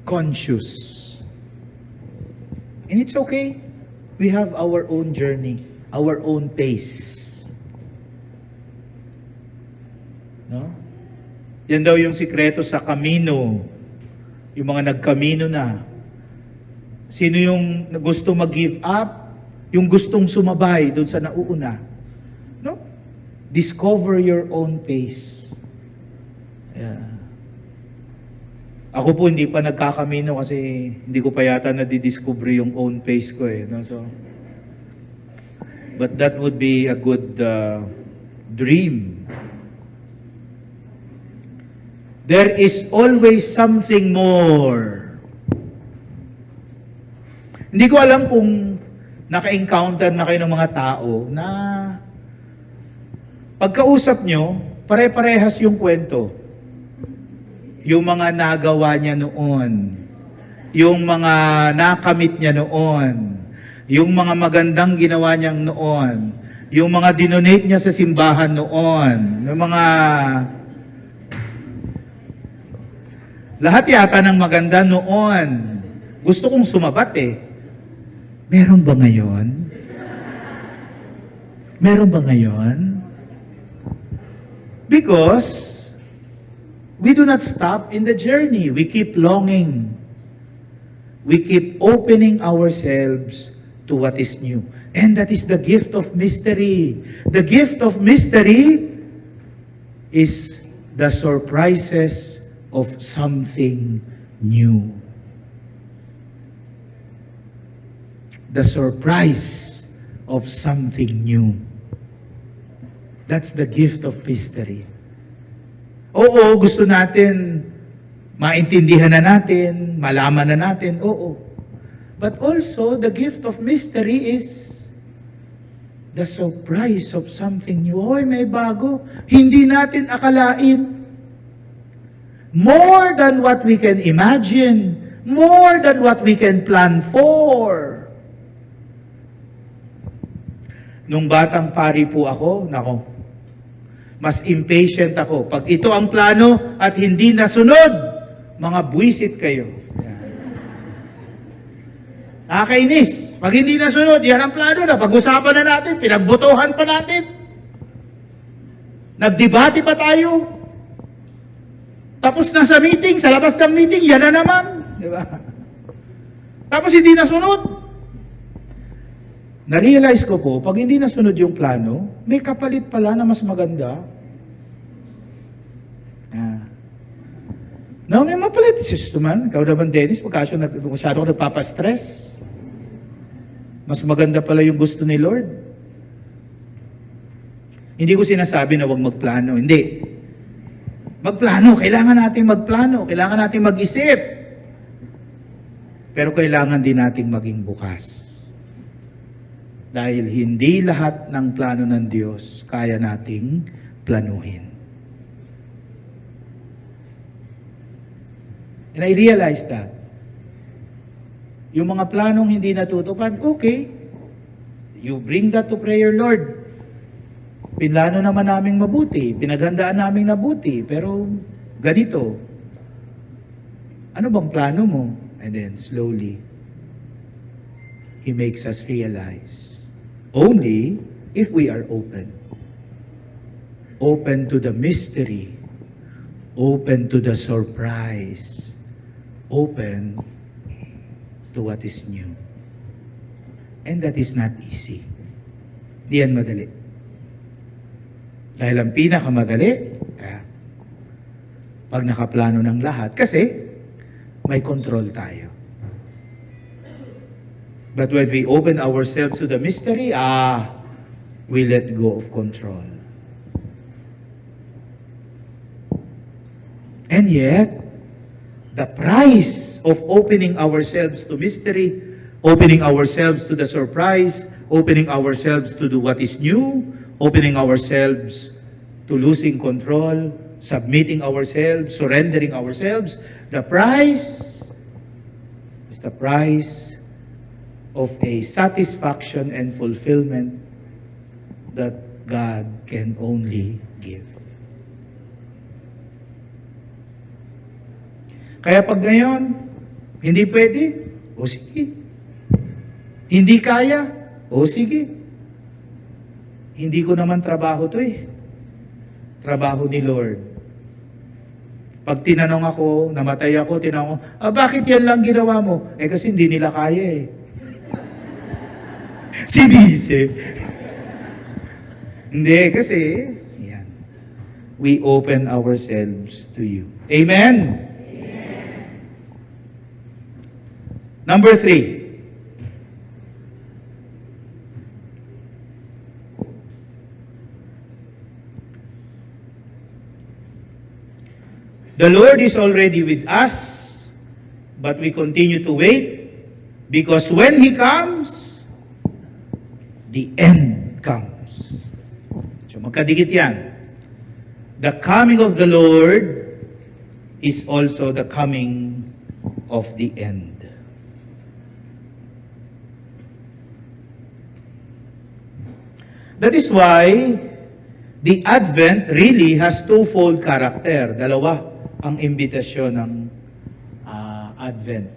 conscious. And it's okay. We have our own journey, our own pace. No? Yan daw yung sikreto sa kamino. Yung mga nagkamino na. Sino yung gusto mag-give up? Yung gustong sumabay doon sa nauuna. No? Discover your own pace. Yeah. Ako po hindi pa nagkakamino kasi hindi ko pa yata nadidiscover yung own pace ko eh. No? So, but that would be a good dream. There is always something more. Hindi ko alam kung naka-encounter na kayo ng mga tao na pagkausap nyo, pare-parehas yung kwento. Yung mga nagawa niya noon, yung mga nakamit niya noon, yung mga magandang ginawa niyang noon, yung mga dinonate niya sa simbahan noon, yung mga lahat yata ng maganda noon. Gusto kong sumabat eh. Meron ba ngayon? Meron ba ngayon? Because we do not stop in the journey. We keep longing. We keep opening ourselves to what is new. And that is the gift of mystery. The gift of mystery is the surprises of something new. The surprise of something new. That's the gift of mystery. Oo, gusto natin maintindihan na natin, malaman na natin, oo. But also, the gift of mystery is the surprise of something new. Hoy, may bago. Hindi natin akalain. More than what we can imagine. More than what we can plan for. Nung batang pari po ako, nako, mas impatient ako. Pag ito ang plano at hindi nasunod, mga buwisit kayo. Nakakainis. Pag hindi nasunod, yan ang plano na. Pag-usapan na natin, pinagbotohan pa natin. Nagdebate pa tayo. Tapos na sa meeting, sa labas ng meeting, yan na naman. Di ba? Tapos hindi nasunod. Na-realize ko po, pag hindi nasunod yung plano, may kapalit pala na mas maganda. No, may mapalit. Sus naman, ikaw naman, Dennis, masyado ko nagpapastress. Mas maganda pala yung gusto ni Lord. Hindi ko sinasabi na huwag magplano. Hindi. Magplano. Kailangan natin magplano. Kailangan natin mag-isip. Pero kailangan din nating maging bukas. Dahil hindi lahat ng plano ng Diyos kaya nating planuhin. And I realized that. Yung mga planong hindi natutupad, okay. You bring that to prayer, Lord. Pinlano naman naming mabuti, pinaghandaan naming mabuti, pero ganito. Ano bang plano mo? And then slowly, He makes us realize. Only if we are open. Open to the mystery. Open to the surprise. Open to what is new. And that is not easy. Di yan madali. Dahil ang pinakamadali, pag nakaplano ng lahat, kasi may control tayo. But when we open ourselves to the mystery, we let go of control. And yet, the price of opening ourselves to mystery, opening ourselves to the surprise, opening ourselves to do what is new, opening ourselves to losing control, submitting ourselves, surrendering ourselves, the price is the price of a satisfaction and fulfillment that God can only give. Kaya pag ngayon, hindi pwede, o sige. Hindi kaya, o sige. Hindi ko naman trabaho to eh. Trabaho ni Lord. Pag tinanong ako, namatay ako, tinanong ko, bakit yan lang ginawa mo? Kasi hindi nila kaya eh. Sinisi. Hindi, kasi, yan. We open ourselves to you. Amen? Number 3. The Lord is already with us, but we continue to wait because when He comes, the end comes. So magkadikit yan. The coming of the Lord is also the coming of the end. That is why the Advent really has twofold character. Dalawa ang imbitasyon ng Advent.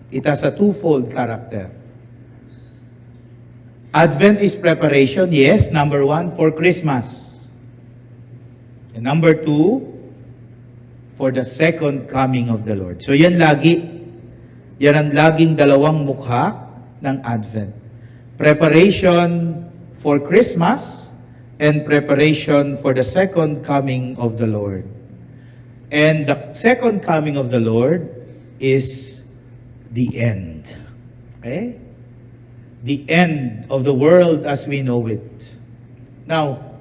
It has a twofold character. Advent is preparation, yes, number 1, for Christmas. And number 2, for the second coming of the Lord. So yan ang laging dalawang mukha ng Advent. Preparation for Christmas and preparation for the second coming of the Lord. And the second coming of the Lord is the end. Okay? The end of the world as we know it. Now,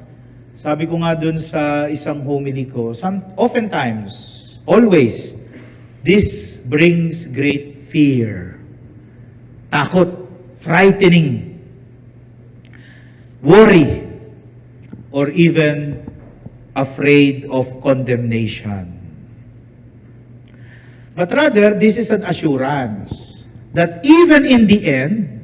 sabi ko nga dun sa isang homily ko, oftentimes, always, this brings great fear. Takot, frightening, worry, or even afraid of condemnation. But rather, this is an assurance that even in the end,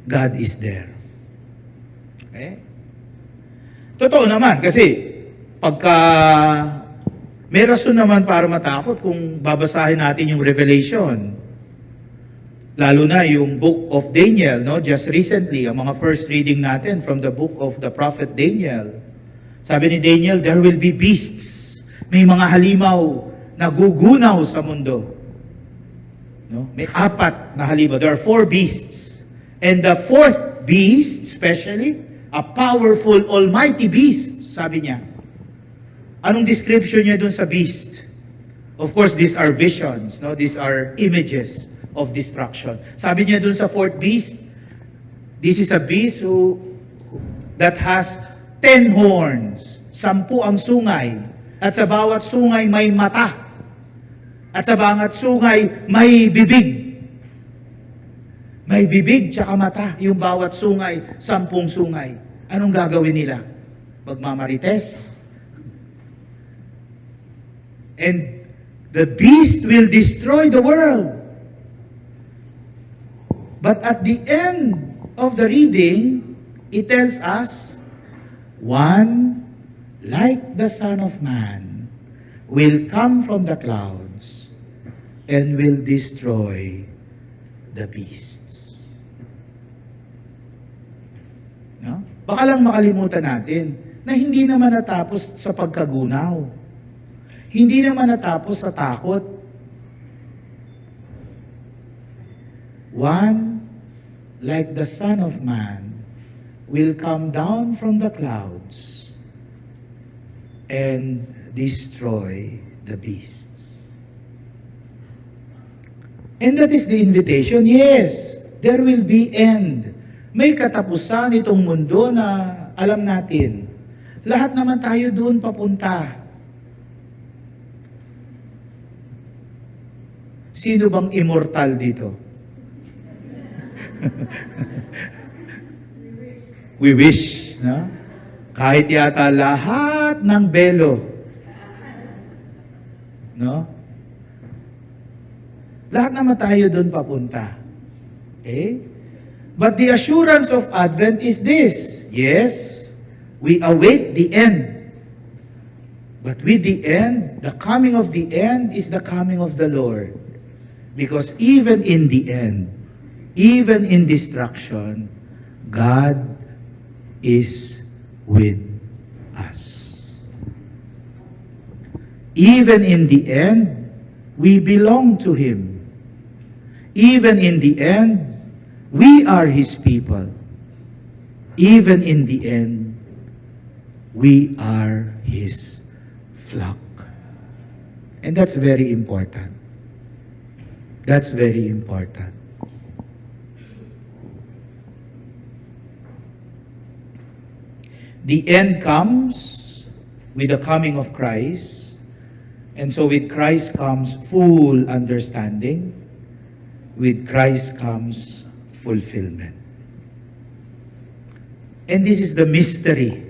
God is there. Okay? Totoo naman, kasi pagka may rason naman para matakot kung babasahin natin yung Revelation. Lalo na yung book of Daniel, no? Just recently, ang mga first reading natin from the book of the prophet Daniel. Sabi ni Daniel, there will be beasts. May mga halimaw na gugunaw sa mundo. No? May 4 na halimaw. There are 4 beasts. And the 4th beast, especially, a powerful, almighty beast, sabi niya. Anong description niya dun sa beast? Of course, these are visions, no? These are images of destruction. Sabi niya dun sa 4th beast, this is a beast that has 10 horns, 10 ang sungay, at sa bawat sungay may mata, at sa bawat sungay may bibig. May bibig tsaka mata, yung bawat sungay, 10 sungay. Anong gagawin nila? Magmamarites? And the beast will destroy the world. But at the end of the reading, it tells us one like the Son of Man will come from the clouds and will destroy the beasts. No? Baka lang makalimutan natin na hindi naman natapos sa pagkagunaw. Hindi naman natapos sa takot. One, like the Son of Man, will come down from the clouds and destroy the beasts. And that is the invitation. Yes, there will be end. May katapusan itong mundo na alam natin. Lahat naman tayo doon papunta. Sino bang immortal dito? We wish, no? Kahit yata lahat ng belo, no? Lahat naman tayo doon papunta. Okay? But the assurance of Advent is this. Yes, we await the end. But with the end, the coming of the end is the coming of the Lord. Because even in the end, even in destruction, God is with us. Even in the end, we belong to Him. Even in the end, we are His people. Even in the end, we are His flock. And that's very important. That's very important. The end comes with the coming of Christ. And so with Christ comes full understanding. With Christ comes fulfillment. And this is the mystery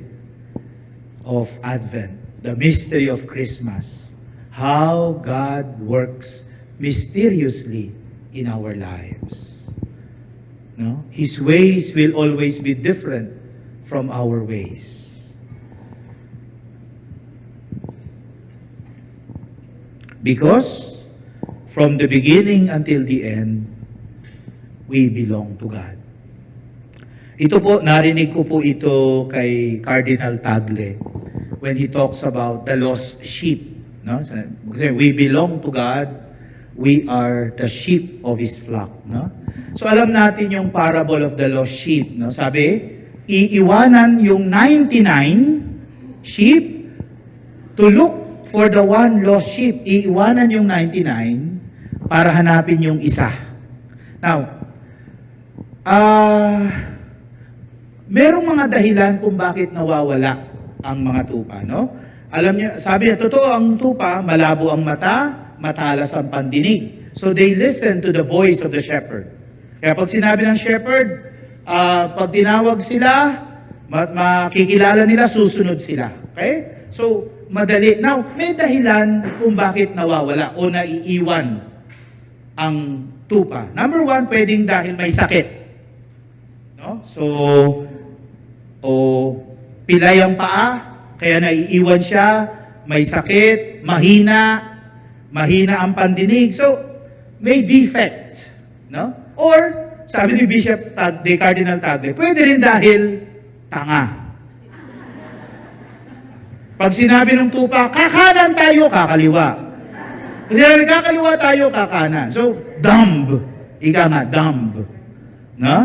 of Advent, the mystery of Christmas. How God works mysteriously in our lives. No? His ways will always be different from our ways. Because from the beginning until the end, we belong to God. Ito po, narinig ko po ito kay Cardinal Tagle when he talks about the lost sheep. No? Kasi we belong to God, we are the sheep of His flock. No? So alam natin yung parable of the lost sheep. No? Sabi, iiwanan yung 99 sheep to look for the one lost sheep. Iiwanan yung 99 para hanapin yung isa. Now, merong mga dahilan kung bakit nawawala ang mga tupa, no? Alam niyo, sabi niya, totoo ang tupa, malabo ang mata, matalas ang pandinig. So they listen to the voice of the shepherd. Kaya pag sinabi ng shepherd, pag tinawag sila, makikilala nila, susunod sila. Okay? So, madali. Now, may dahilan kung bakit nawawala o naiiwan ang tupa. Number one, pwedeng dahil may sakit. No? So, pilay ang paa, kaya naiiwan siya, may sakit, mahina ang pandinig. So, may defect. No? Or, sabi ni Bishop Tagle, Cardinal Tagle, pwede rin dahil tanga. Pag sinabi ng tupa, kakanan tayo, kakaliwa. Pag sinabi, kakaliwa tayo, kakanan. So, dumb. Ika nga, dumb. No?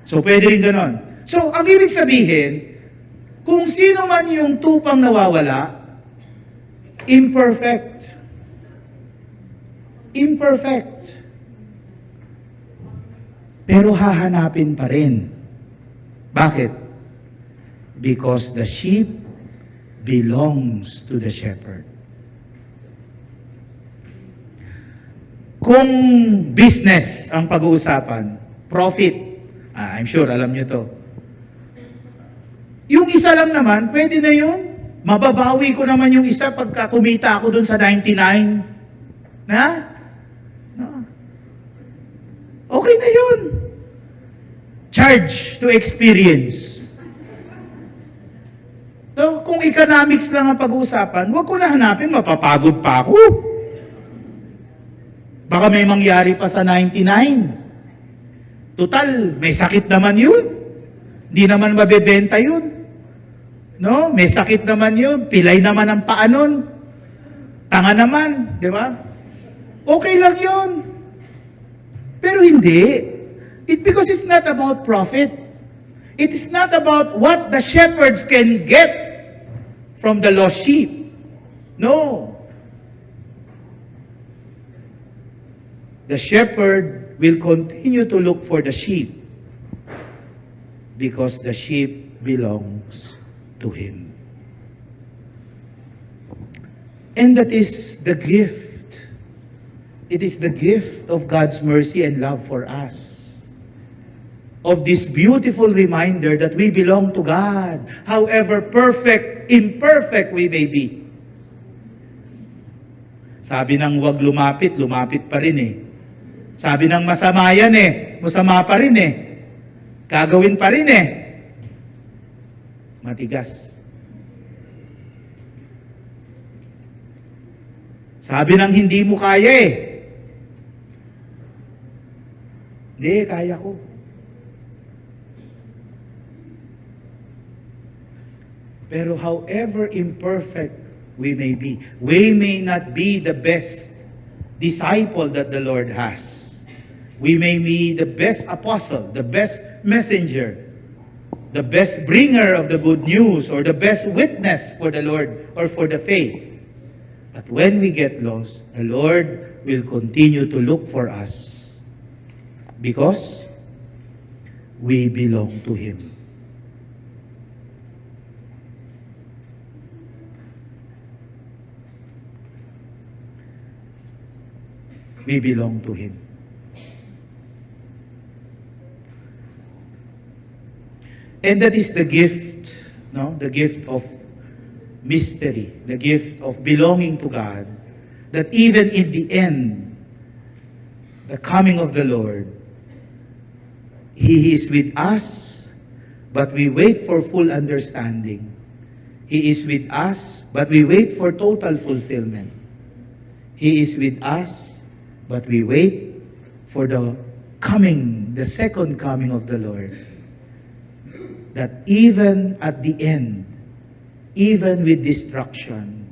So, pwede rin ganon. So, ang ibig sabihin, kung sino man yung tupang nawawala, imperfect. Imperfect. Pero hahanapin pa rin. Bakit? Because the sheep belongs to the shepherd. Kung business ang pag-uusapan, profit, I'm sure alam nyo to. Yung isa lang naman, pwede na yun. Mababawi ko naman yung isa pagka kumita ako dun sa 99. Na? No. Okay na yun. Charge to experience. kung economics lang ang pag-uusapan, huwag ko na hanapin, mapapagod pa ako. Baka may mangyari pa sa 99. Total, may sakit naman yun. Hindi naman mabebenta yun. No? May sakit naman yun. Pilay naman ang paa nun. Tanga naman. Di ba? Okay lang yun. Pero hindi. Because it's not about profit. It is not about what the shepherds can get from the lost sheep. No. The shepherd will continue to look for the sheep because the sheep belongs to him. And that is the gift. It is the gift of God's mercy and love for us. Of this beautiful reminder that we belong to God, however perfect, imperfect we may be. Sabi ng huwag lumapit, lumapit pa rin eh. Sabi ng masama yan eh, masama pa rin eh. Gagawin pa rin eh. Matigas. Sabi ng hindi mo kaya eh. Hindi, kaya ko. Pero however imperfect we may be, we may not be the best disciple that the Lord has. We may be the best apostle, the best messenger, the best bringer of the good news, or the best witness for the Lord or for the faith. But when we get lost, the Lord will continue to look for us because we belong to Him. We belong to Him. And that is the gift, no? The gift of mystery, the gift of belonging to God, that even in the end, the coming of the Lord, He is with us, but we wait for full understanding. He is with us, but we wait for total fulfillment. He is with us, but we wait for the coming, the second coming of the Lord. That even at the end, even with destruction,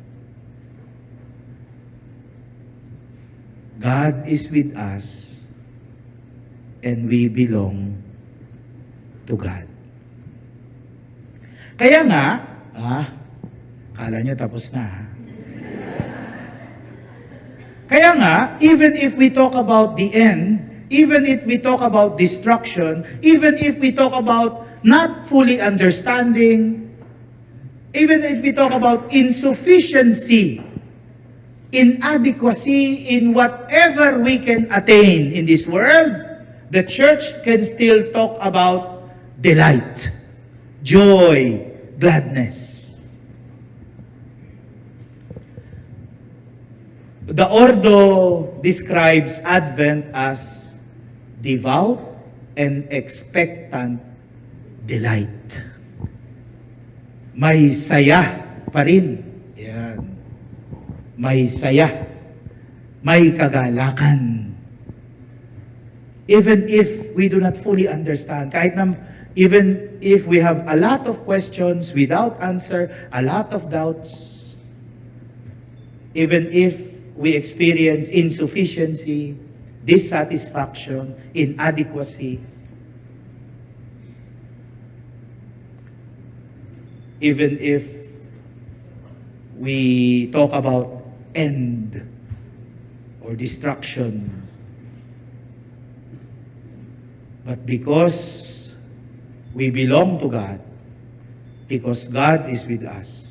God is with us and we belong to God. Kaya nga, kala nyo tapos na ha? Kaya nga, even if we talk about the end, even if we talk about destruction, even if we talk about not fully understanding, even if we talk about insufficiency, inadequacy in whatever we can attain in this world, the church can still talk about delight, joy, gladness. The Ordo describes Advent as devout and expectant delight. May saya pa rin. Yan. May saya. May kagalakan. Even if we do not fully understand, even if we have a lot of questions without answer, a lot of doubts, even if we experience insufficiency, dissatisfaction, inadequacy, even if we talk about end or destruction. But because we belong to God, because God is with us,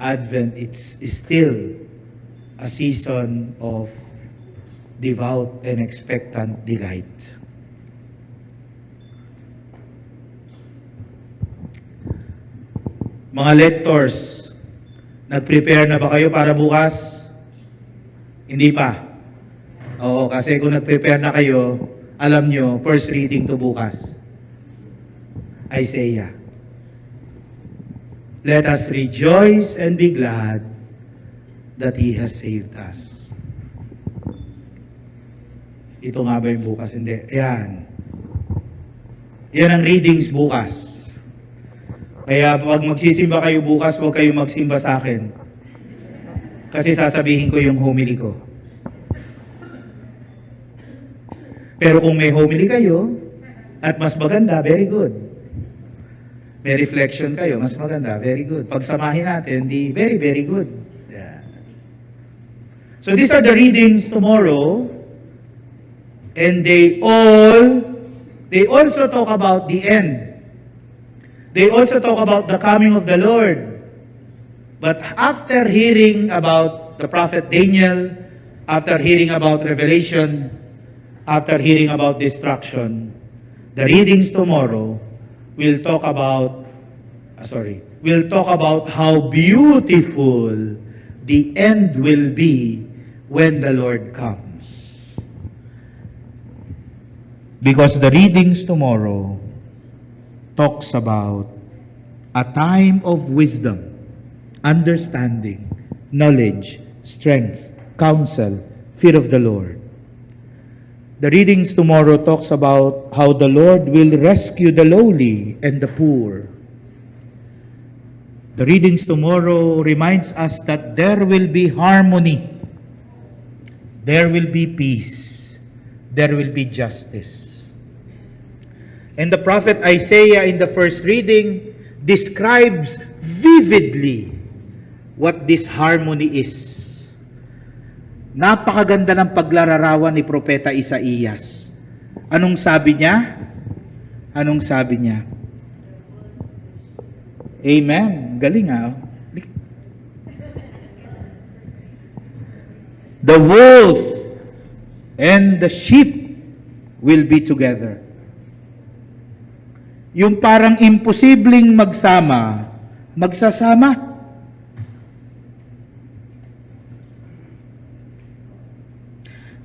Advent is still a season of devout and expectant delight. Mga lectors, nag-prepare na ba kayo para bukas? Hindi pa. Oo, kasi kung nag-prepare na kayo, alam nyo, first reading to bukas. Isaiah. Let us rejoice and be glad that He has saved us. Ito nga ba yung bukas? Hindi. Yan. Yan ang readings bukas. Kaya pag magsisimba kayo bukas, huwag kayo magsimba sa akin. Kasi sasabihin ko yung homily ko. Pero kung may homily kayo, at mas maganda, very good. May reflection kayo, mas maganda, very good. Pagsamahin natin, very, very good. Yeah. So these are the readings tomorrow, and they also talk about the end. They also talk about the coming of the Lord. But after hearing about the prophet Daniel, after hearing about Revelation, after hearing about destruction, the readings tomorrow will talk about how beautiful the end will be when the Lord comes. Because the readings tomorrow talks about a time of wisdom, understanding, knowledge, strength, counsel, fear of the Lord. The readings tomorrow talks about how the Lord will rescue the lowly and the poor. The readings tomorrow reminds us that there will be harmony, there will be peace, there will be justice. And the prophet Isaiah in the first reading describes vividly what this harmony is. Napakaganda ng paglalarawan ni Propeta Isaías. Anong sabi niya? Anong sabi niya? Amen. Galing ah. The wolf and the sheep will be together. Yung parang imposibleng magsama, magsasama.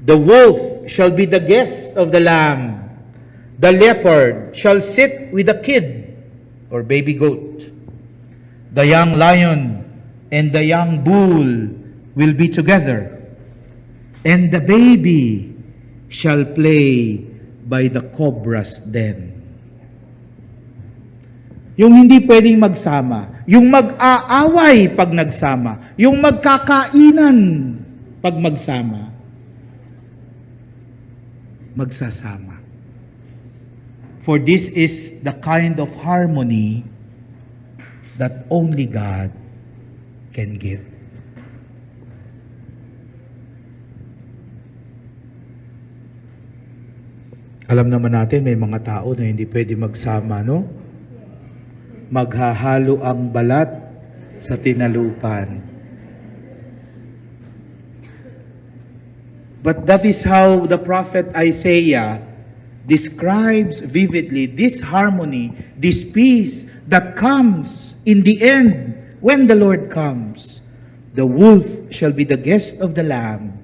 The wolf shall be the guest of the lamb. The leopard shall sit with the kid or baby goat. The young lion and the young bull will be together. And the baby shall play by the cobra's den. Yung hindi pwedeng magsama, yung mag-aaway pag nagsama, yung magkakainan pag magsama, magsasama. For this is the kind of harmony that only God can give. Alam naman natin may mga tao na hindi pwede magsama, no? Maghahalo ang balat sa tinalupan. But that is how the prophet Isaiah describes vividly this harmony, this peace that comes in the end when the Lord comes. The wolf shall be the guest of the lamb.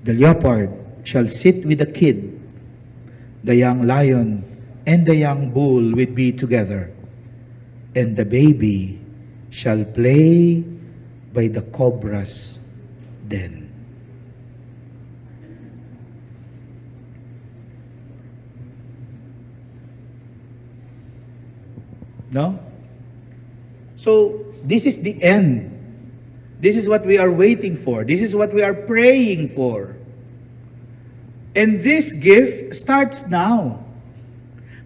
The leopard shall sit with the kid. The young lion and the young bull will be together. And the baby shall play by the cobra's den. No? So, this is the end. This is what we are waiting for. This is what we are praying for. And this gift starts now.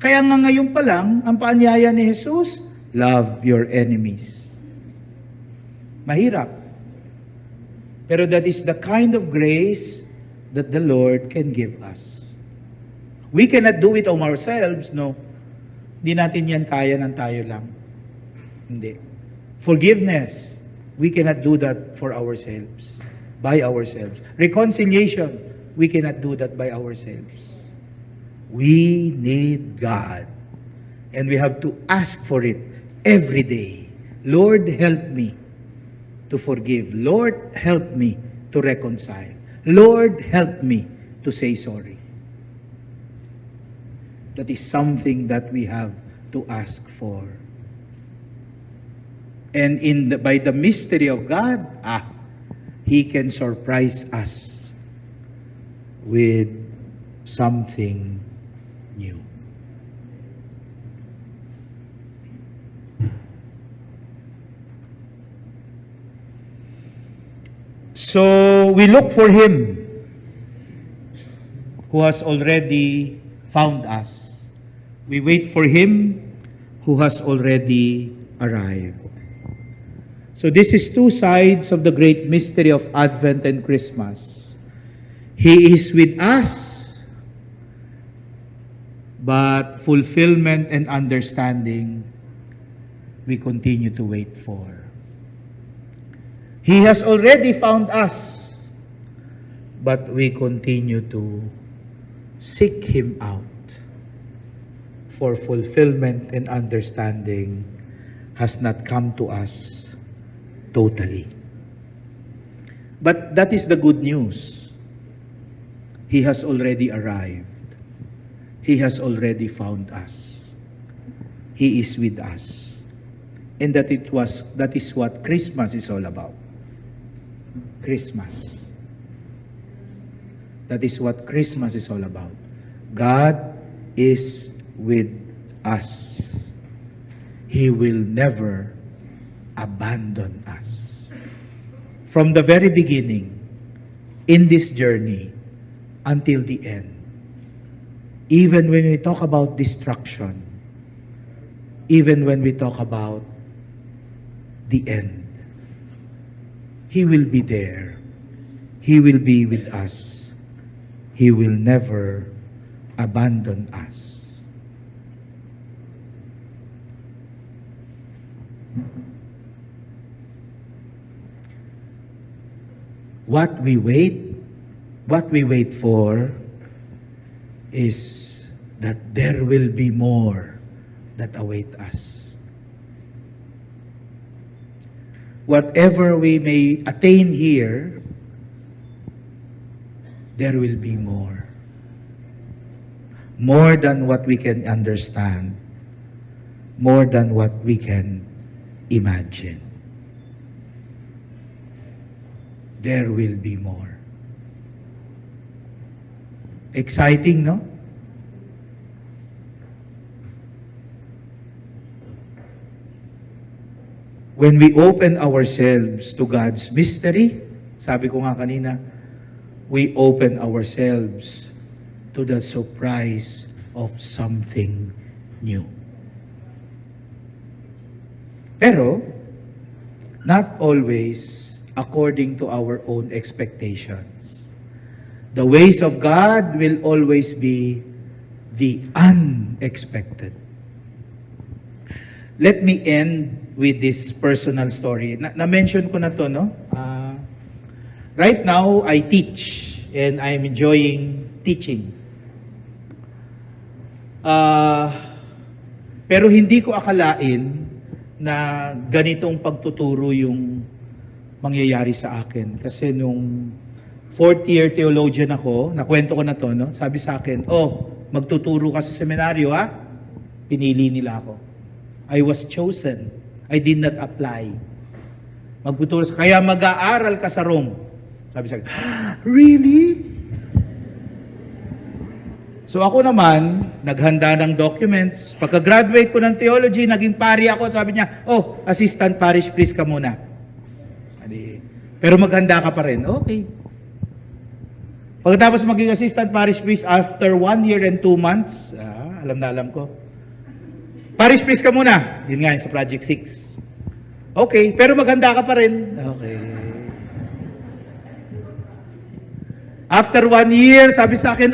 Kaya nga ngayon pa lang, ang paanyaya ni Jesus, love your enemies. Mahirap. Pero that is the kind of grace that the Lord can give us. We cannot do it on ourselves, no? Hindi natin yan kaya ng tayo lang. Hindi. Forgiveness, we cannot do that for ourselves, by ourselves. Reconciliation, we cannot do that by ourselves. We need God. And we have to ask for it every day. Lord, help me to forgive. Lord, help me to reconcile. Lord, help me to say sorry. That is something that we have to ask for. And by the mystery of God, He can surprise us with something new. So we look for Him who has already found us. We wait for Him who has already arrived. So this is two sides of the great mystery of Advent and Christmas. He is with us, but fulfillment and understanding we continue to wait for. He has already found us, but we continue to seek Him out. For fulfillment and understanding has not come to us totally. But that is the good news. He has already arrived. He has already found us. He is with us. And that is what Christmas is all about. Christmas. That is what Christmas is all about. God is with us. He will never abandon us. From the very beginning, in this journey, until the end, even when we talk about destruction, even when we talk about the end, He will be there. He will be with us. He will never abandon us. What we wait for is that there will be more that await us. Whatever we may attain here, there will be more. More than what we can understand. More than what we can imagine. There will be more. Exciting, no? When we open ourselves to God's mystery, sabi ko nga kanina, we open ourselves to the surprise of something new. Pero, not always according to our own expectations. The ways of God will always be the unexpected. Let me end with this personal story. Na-mention ko na to, no? Right now, I teach and I'm enjoying teaching. Pero hindi ko akalain na ganitong pagtuturo yung mangyayari sa akin. Kasi nung fourth year theologian ako, nakwento ko na to, no? Sabi sa akin, magtuturo ka sa seminaryo, ha? Pinili nila ako. I was chosen. I did not apply. Magtuturo, kaya mag-aaral ka sa Rome. Sabi sa akin, really? So ako naman, naghanda ng documents. Pagka-graduate ko ng theology, naging pari ako. Sabi niya, assistant parish priest ka muna. Pero maghanda ka pa rin. Okay. Pagkatapos maging assistant parish priest, after 1 year and 2 months, alam na alam ko, parish priest ka muna. Yun nga, sa Project 6. Okay, pero maghanda ka pa rin. Okay. After 1 year, sabi sa akin,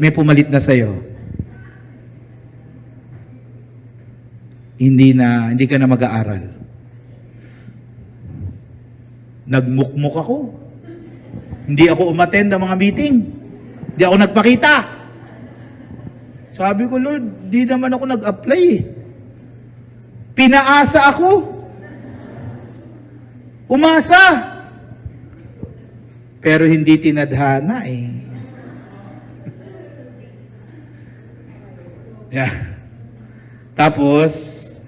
may pumalit na sa'yo. Hindi ka na mag-aaral. Nagmukmuk ako. Hindi ako umattend ng mga meeting. Hindi ako nagpakita. Sabi ko, Lord, di naman ako nag-apply eh. Pinaasa ako. Umasa. Pero hindi tinadhana eh. Yeah. Tapos,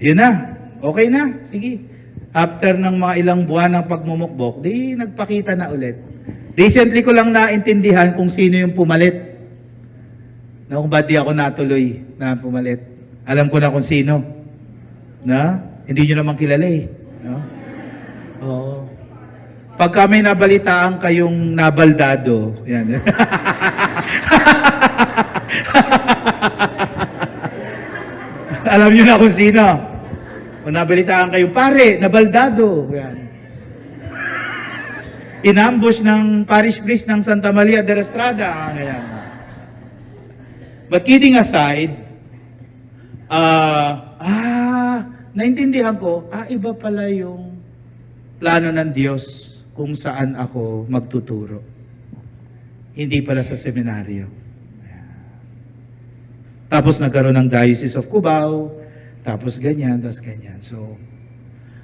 yun na. Okay na, sige. After ng mga ilang buwan ng pagmumukbok, di nagpakita na ulit. Recently ko lang naintindihan kung sino yung pumalit. Na kung ba't di ako natuloy na pumalit. Alam ko na kung sino. Na? Hindi nyo naman kilala eh. No? Oo. Pag kami nabalitaan kayong nabaldado, yan. Alam nyo na kung sino. Kung nabalitaan kayo, pare, nabaldado. Yan. Inambush ng parish priest ng Santa Maria de la Estrada. Ayan. But kidding aside, naintindihan ko, iba pala yung plano ng Diyos kung saan ako magtuturo. Hindi pala sa seminaryo. Tapos nagkaroon ng Diocese of Cubao, tapos ganyan. So,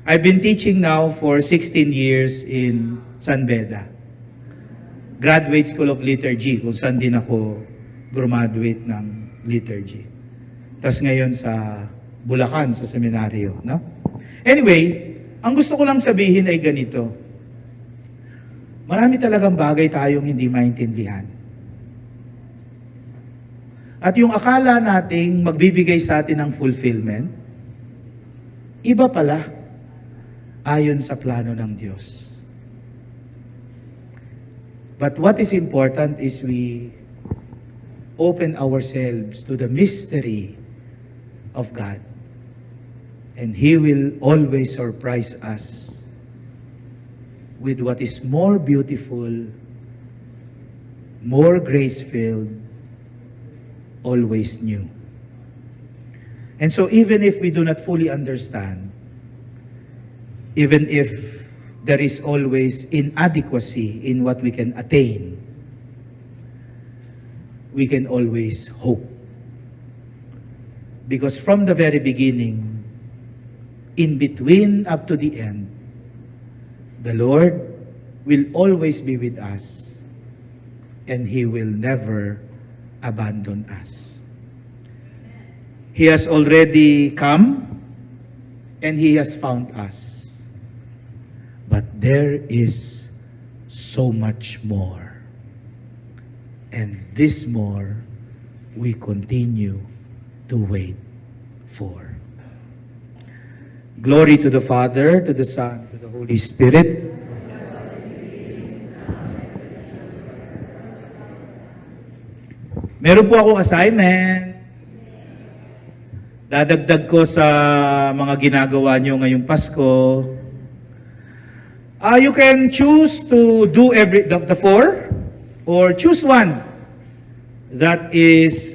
I've been teaching now for 16 years in San Beda. Graduate School of Liturgy, kung saan din ako graduate ng liturgy. Tapos ngayon sa Bulacan, sa seminaryo. No? Anyway, ang gusto ko lang sabihin ay ganito. Marami talagang bagay tayong hindi maintindihan. At yung akala nating magbibigay sa atin ng fulfillment, iba pala ayon sa plano ng Diyos. But what is important is we open ourselves to the mystery of God. And He will always surprise us with what is more beautiful, more grace-filled, always new. And so even if we do not fully understand, even if there is always inadequacy in what we can attain, we can always hope. Because from the very beginning, in between up to the end, the Lord will always be with us, and He will never abandon us. He has already come, and He has found us. But there is so much more. And this more, we continue to wait for. Glory to the Father, to the Son, to the Holy Spirit. Meron po akong assignment. Dadagdag ko sa mga ginagawa nyo ngayong Pasko. You can choose to do the four, or choose one that is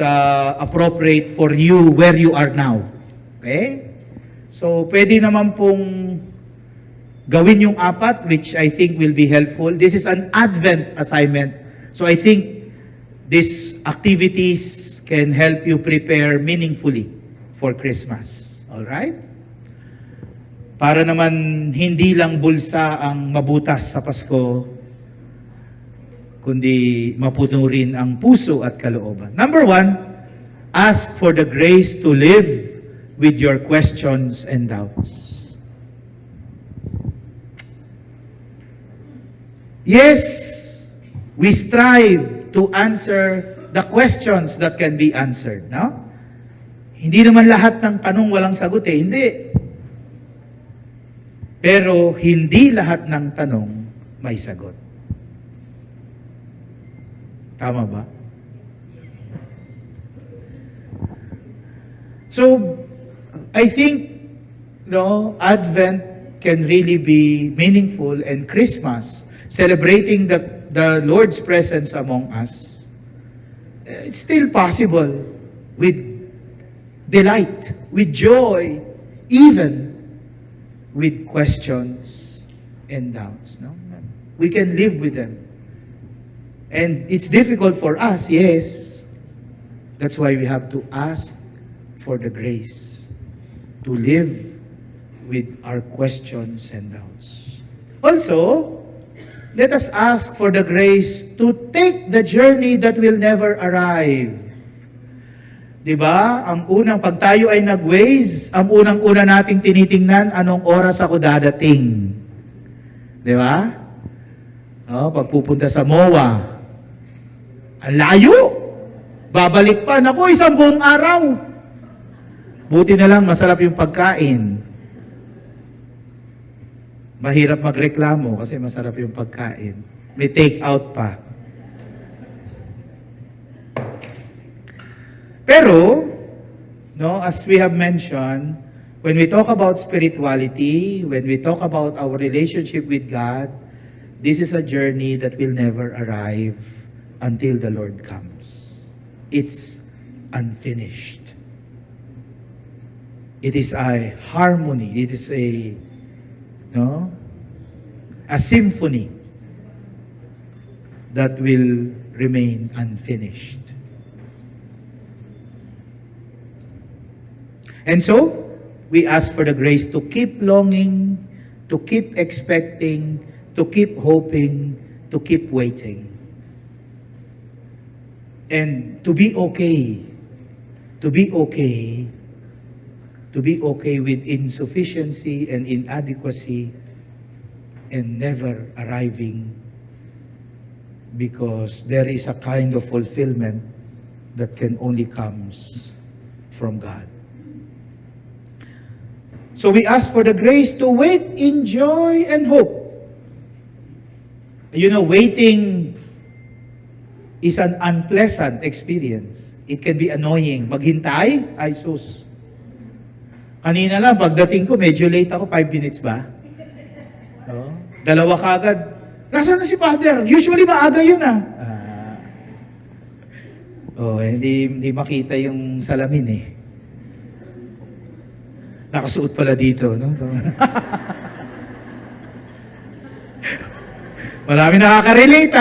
appropriate for you where you are now. Okay? So, pwede naman pong gawin yung apat, which I think will be helpful. This is an Advent assignment. So, I think these activities can help you prepare meaningfully for Christmas. Alright? Para naman hindi lang bulsa ang mabutas sa Pasko, kundi mapuno rin ang puso at kalooban. Number 1, ask for the grace to live with your questions and doubts. Yes, we strive to answer the questions that can be answered. No? Hindi naman lahat ng tanong walang sagot eh. Hindi. Pero hindi lahat ng tanong may sagot. Tama ba? So, I think, Advent can really be meaningful, and Christmas, celebrating the Lord's presence among us, it's still possible with delight, with joy, even with questions and doubts. No? We can live with them. And it's difficult for us, yes. That's why we have to ask for the grace to live with our questions and doubts. Also, let us ask for the grace to take the journey that will never arrive. 'Di ba? Ang unang, pag tayo ay nag-Waze, ang unang-una nating tinitingnan, anong oras ako dadating. 'Di ba? Oh, pag pupunta sa MOA, ang layo! Babalik pa. Naku, isang buong araw. Buti na lang, masarap yung pagkain. Mahirap magreklamo kasi masarap yung pagkain. May take out pa. Pero, no, as we have mentioned, when we talk about spirituality, when we talk about our relationship with God, this is a journey that will never arrive until the Lord comes. It's unfinished. It is a harmony. It is a symphony that will remain unfinished. And so, we ask for the grace to keep longing, to keep expecting, to keep hoping, to keep waiting. And to be okay. To be okay. To be okay with insufficiency and inadequacy and never arriving, because there is a kind of fulfillment that can only comes from God. So we ask for the grace to wait in joy and hope. You know, waiting is an unpleasant experience. It can be annoying. Maghintay, ay sus. Kanina lang, pagdating ko, medyo late ako, 5 minutes ba? No? Dalawa kagad. Nasaan na si Father? Usually maaga yun hindi makita yung salamin eh. Nakasuot pala dito, no? Marami nakaka-relate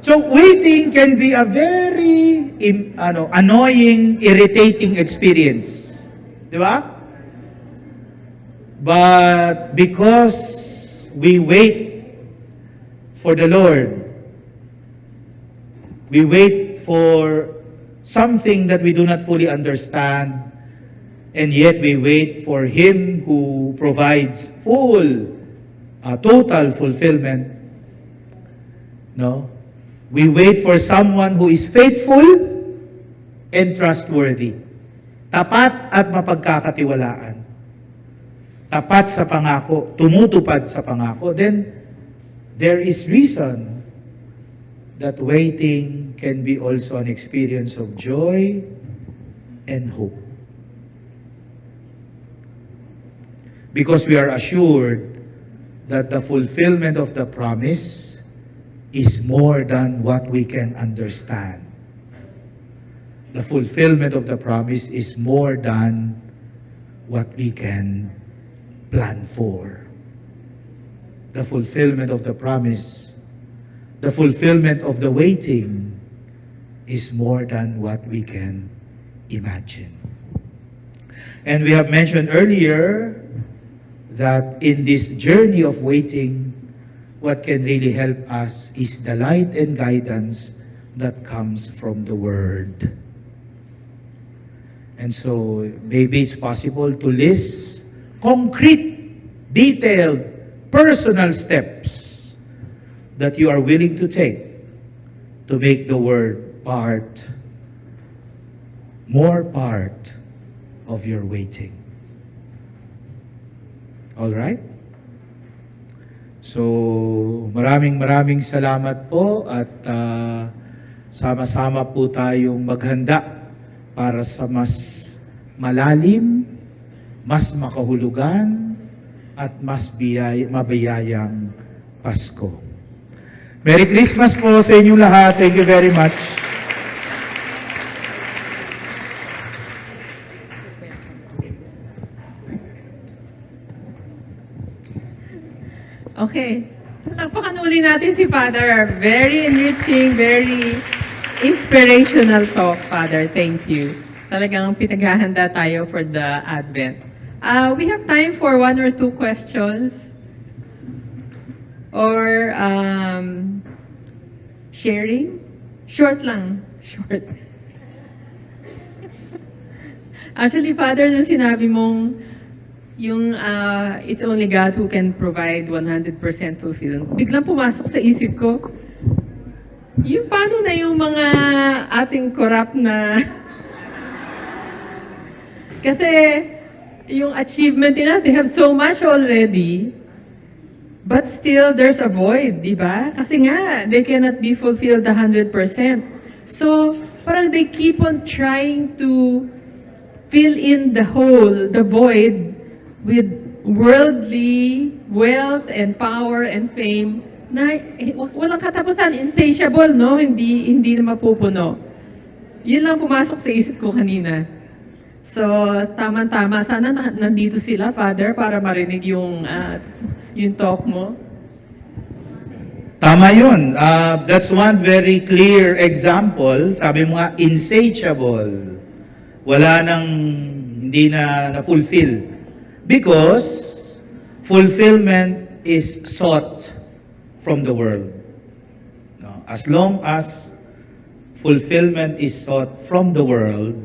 So waiting can be a very annoying, irritating experience. Di ba? But because we wait for the Lord, we wait for something that we do not fully understand, and yet we wait for Him who provides total fulfillment. No? We wait for someone who is faithful and trustworthy. Tapat at mapagkakatiwalaan. Tapat sa pangako, tumutupad sa pangako. Then, there is reason that waiting can be also an experience of joy and hope. Because we are assured that the fulfillment of the promise is more than what we can understand. The fulfillment of the promise is more than what we can plan for. The fulfillment of the promise, the fulfillment of the waiting is more than what we can imagine. And we have mentioned earlier that in this journey of waiting, what can really help us is the light and guidance that comes from the Word. And so, maybe it's possible to list concrete, detailed, personal steps that you are willing to take to make the Word more part of your waiting. All right? So, maraming salamat po at sama-sama po tayong maghanda para sa mas malalim, mas makahulugan, at mas mabiyayang Pasko. Merry Christmas po sa inyong lahat. Thank you very much. Okay. Palakpakan uli natin si Father. Very enriching, very inspirational talk, Father. Thank you. Talagang pinaghahanda tayo for the Advent. We have time for 1 or 2 questions or sharing Short lang. Short. Actually, Father, yung sinabi mong it's only God who can provide 100% fulfillment. Biglang pumasok sa isip ko, yung paano na yung mga ating corrupt na kasi yung achievement nila, they have so much already, but still there's a void, di ba? Kasi nga, they cannot be fulfilled 100%. So, parang they keep on trying to fill in the hole, the void, with worldly wealth and power and fame na walang katapusan, insatiable, no? Hindi na mapupuno. Yun lang pumasok sa isip ko kanina. So, tama-tama. Sana nandito sila, Father, para marinig yung talk mo. Tama yun. That's one very clear example. Sabi mo nga, insatiable. Wala nang, hindi na fulfill. Because fulfillment is sought from the world. No? As long as fulfillment is sought from the world,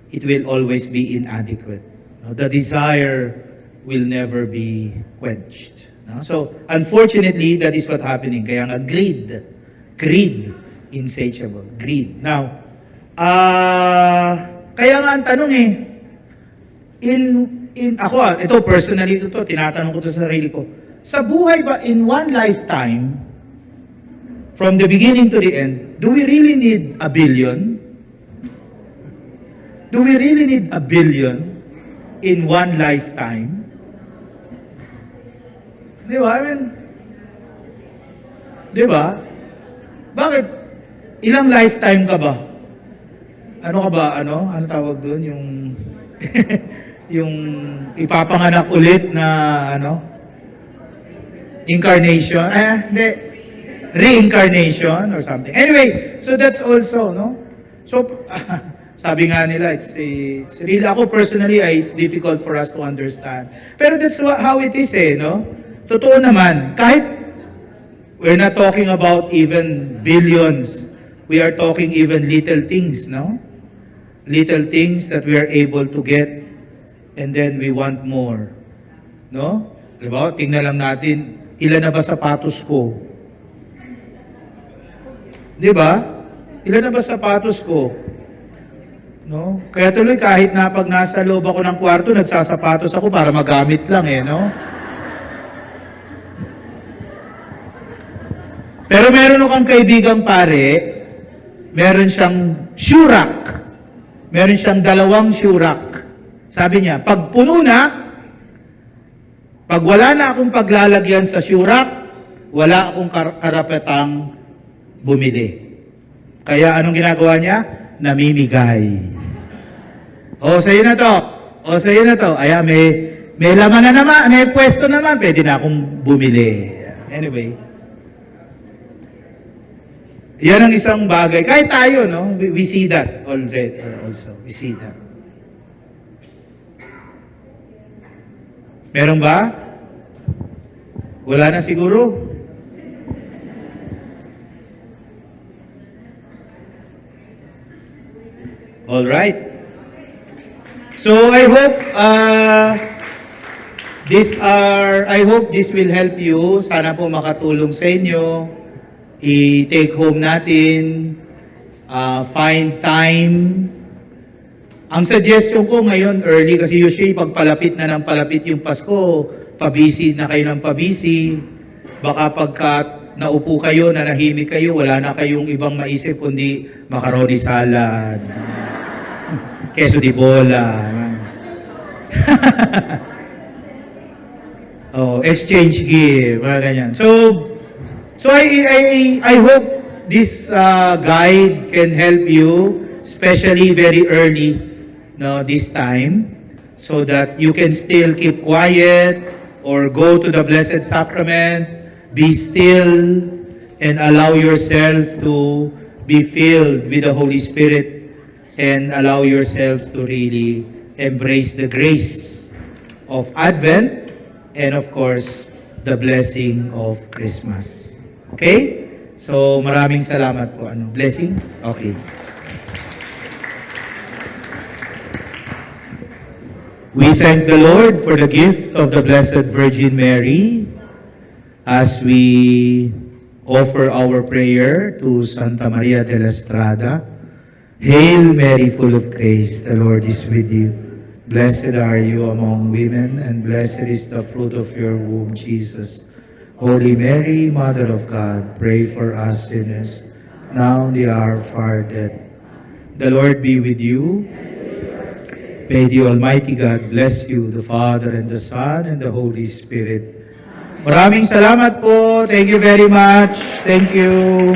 it will always be inadequate. No? The desire will never be quenched. No? So, unfortunately, that is what happening. Kaya nga, greed, insatiable, greed. Now, kaya nga ang tanong ito personally, tinatanong ko to sa sarili ko, sa buhay ba, in one lifetime, from the beginning to the end, do we really need a billion? Do we really need a billion in one lifetime? Di ba? I mean, di ba? Bakit? Ilang lifetime ka ba? Ano ka ba? Ano tawag doon? Yung yung ipapanganak ulit na incarnation? Hindi. Reincarnation or something. Anyway, so that's also, no? So, sabi nga nila, it's really, ako personally, it's difficult for us to understand. Pero that's how it is, no? Totoo naman, kahit we're not talking about even billions, we are talking even little things, no? Little things that we are able to get, and then we want more. No? Diba? Tingnan lang natin, ilan na ba sapatos ko? Diba? Ilan na ba sapatos ko? No? Kaya tuloy, kahit na pag nasa loob ako ng kwarto, nagsasapatos ako para magamit lang no? Pero meron akong kaibigang pare, meron siyang shoe rack. Meron siyang 2 shoe rack. Sabi niya, pag puno na, pag wala na akong paglalagyan sa shoe rack, wala akong karapatang bumili. Kaya anong ginagawa niya? Namimigay. O, sa'yo na to. O, sa'yo na to. Ayan, may laman na naman, may pwesto naman, pwede na akong bumili. Anyway. Yan ang isang bagay. Kahit tayo, no? We see that already also. We see that. Meron ba? Wala na siguro. All right. So I hope I hope this will help you. Sana po makatulong sa inyo. I-take home natin, find time. Ang suggestion ko ngayon, early, kasi usually pag palapit na ng palapit yung Pasko, pabisi na kayo ng pabisi. Baka pagka naupo kayo, nanahimik kayo, wala na kayong ibang maisip kundi macaroni salad, queso di bola. Exchange gift, mga ganyan. So I hope this guide can help you, especially very early, this time, so that you can still keep quiet or go to the Blessed Sacrament, be still, and allow yourself to be filled with the Holy Spirit, and allow yourselves to really embrace the grace of Advent, and of course, the blessing of Christmas. Okay? So, maraming salamat po. Ano, blessing? Okay. We thank the Lord for the gift of the Blessed Virgin Mary as we offer our prayer to Santa Maria de la Estrada. Hail Mary, full of grace, the Lord is with you. Blessed are you among women, and blessed is the fruit of your womb, Jesus. Holy Mary, Mother of God, pray for us sinners, now and the hour of our death. The Lord be with you. May the Almighty God bless you, the Father, and the Son, and the Holy Spirit. Maraming salamat po. Thank you very much. Thank you.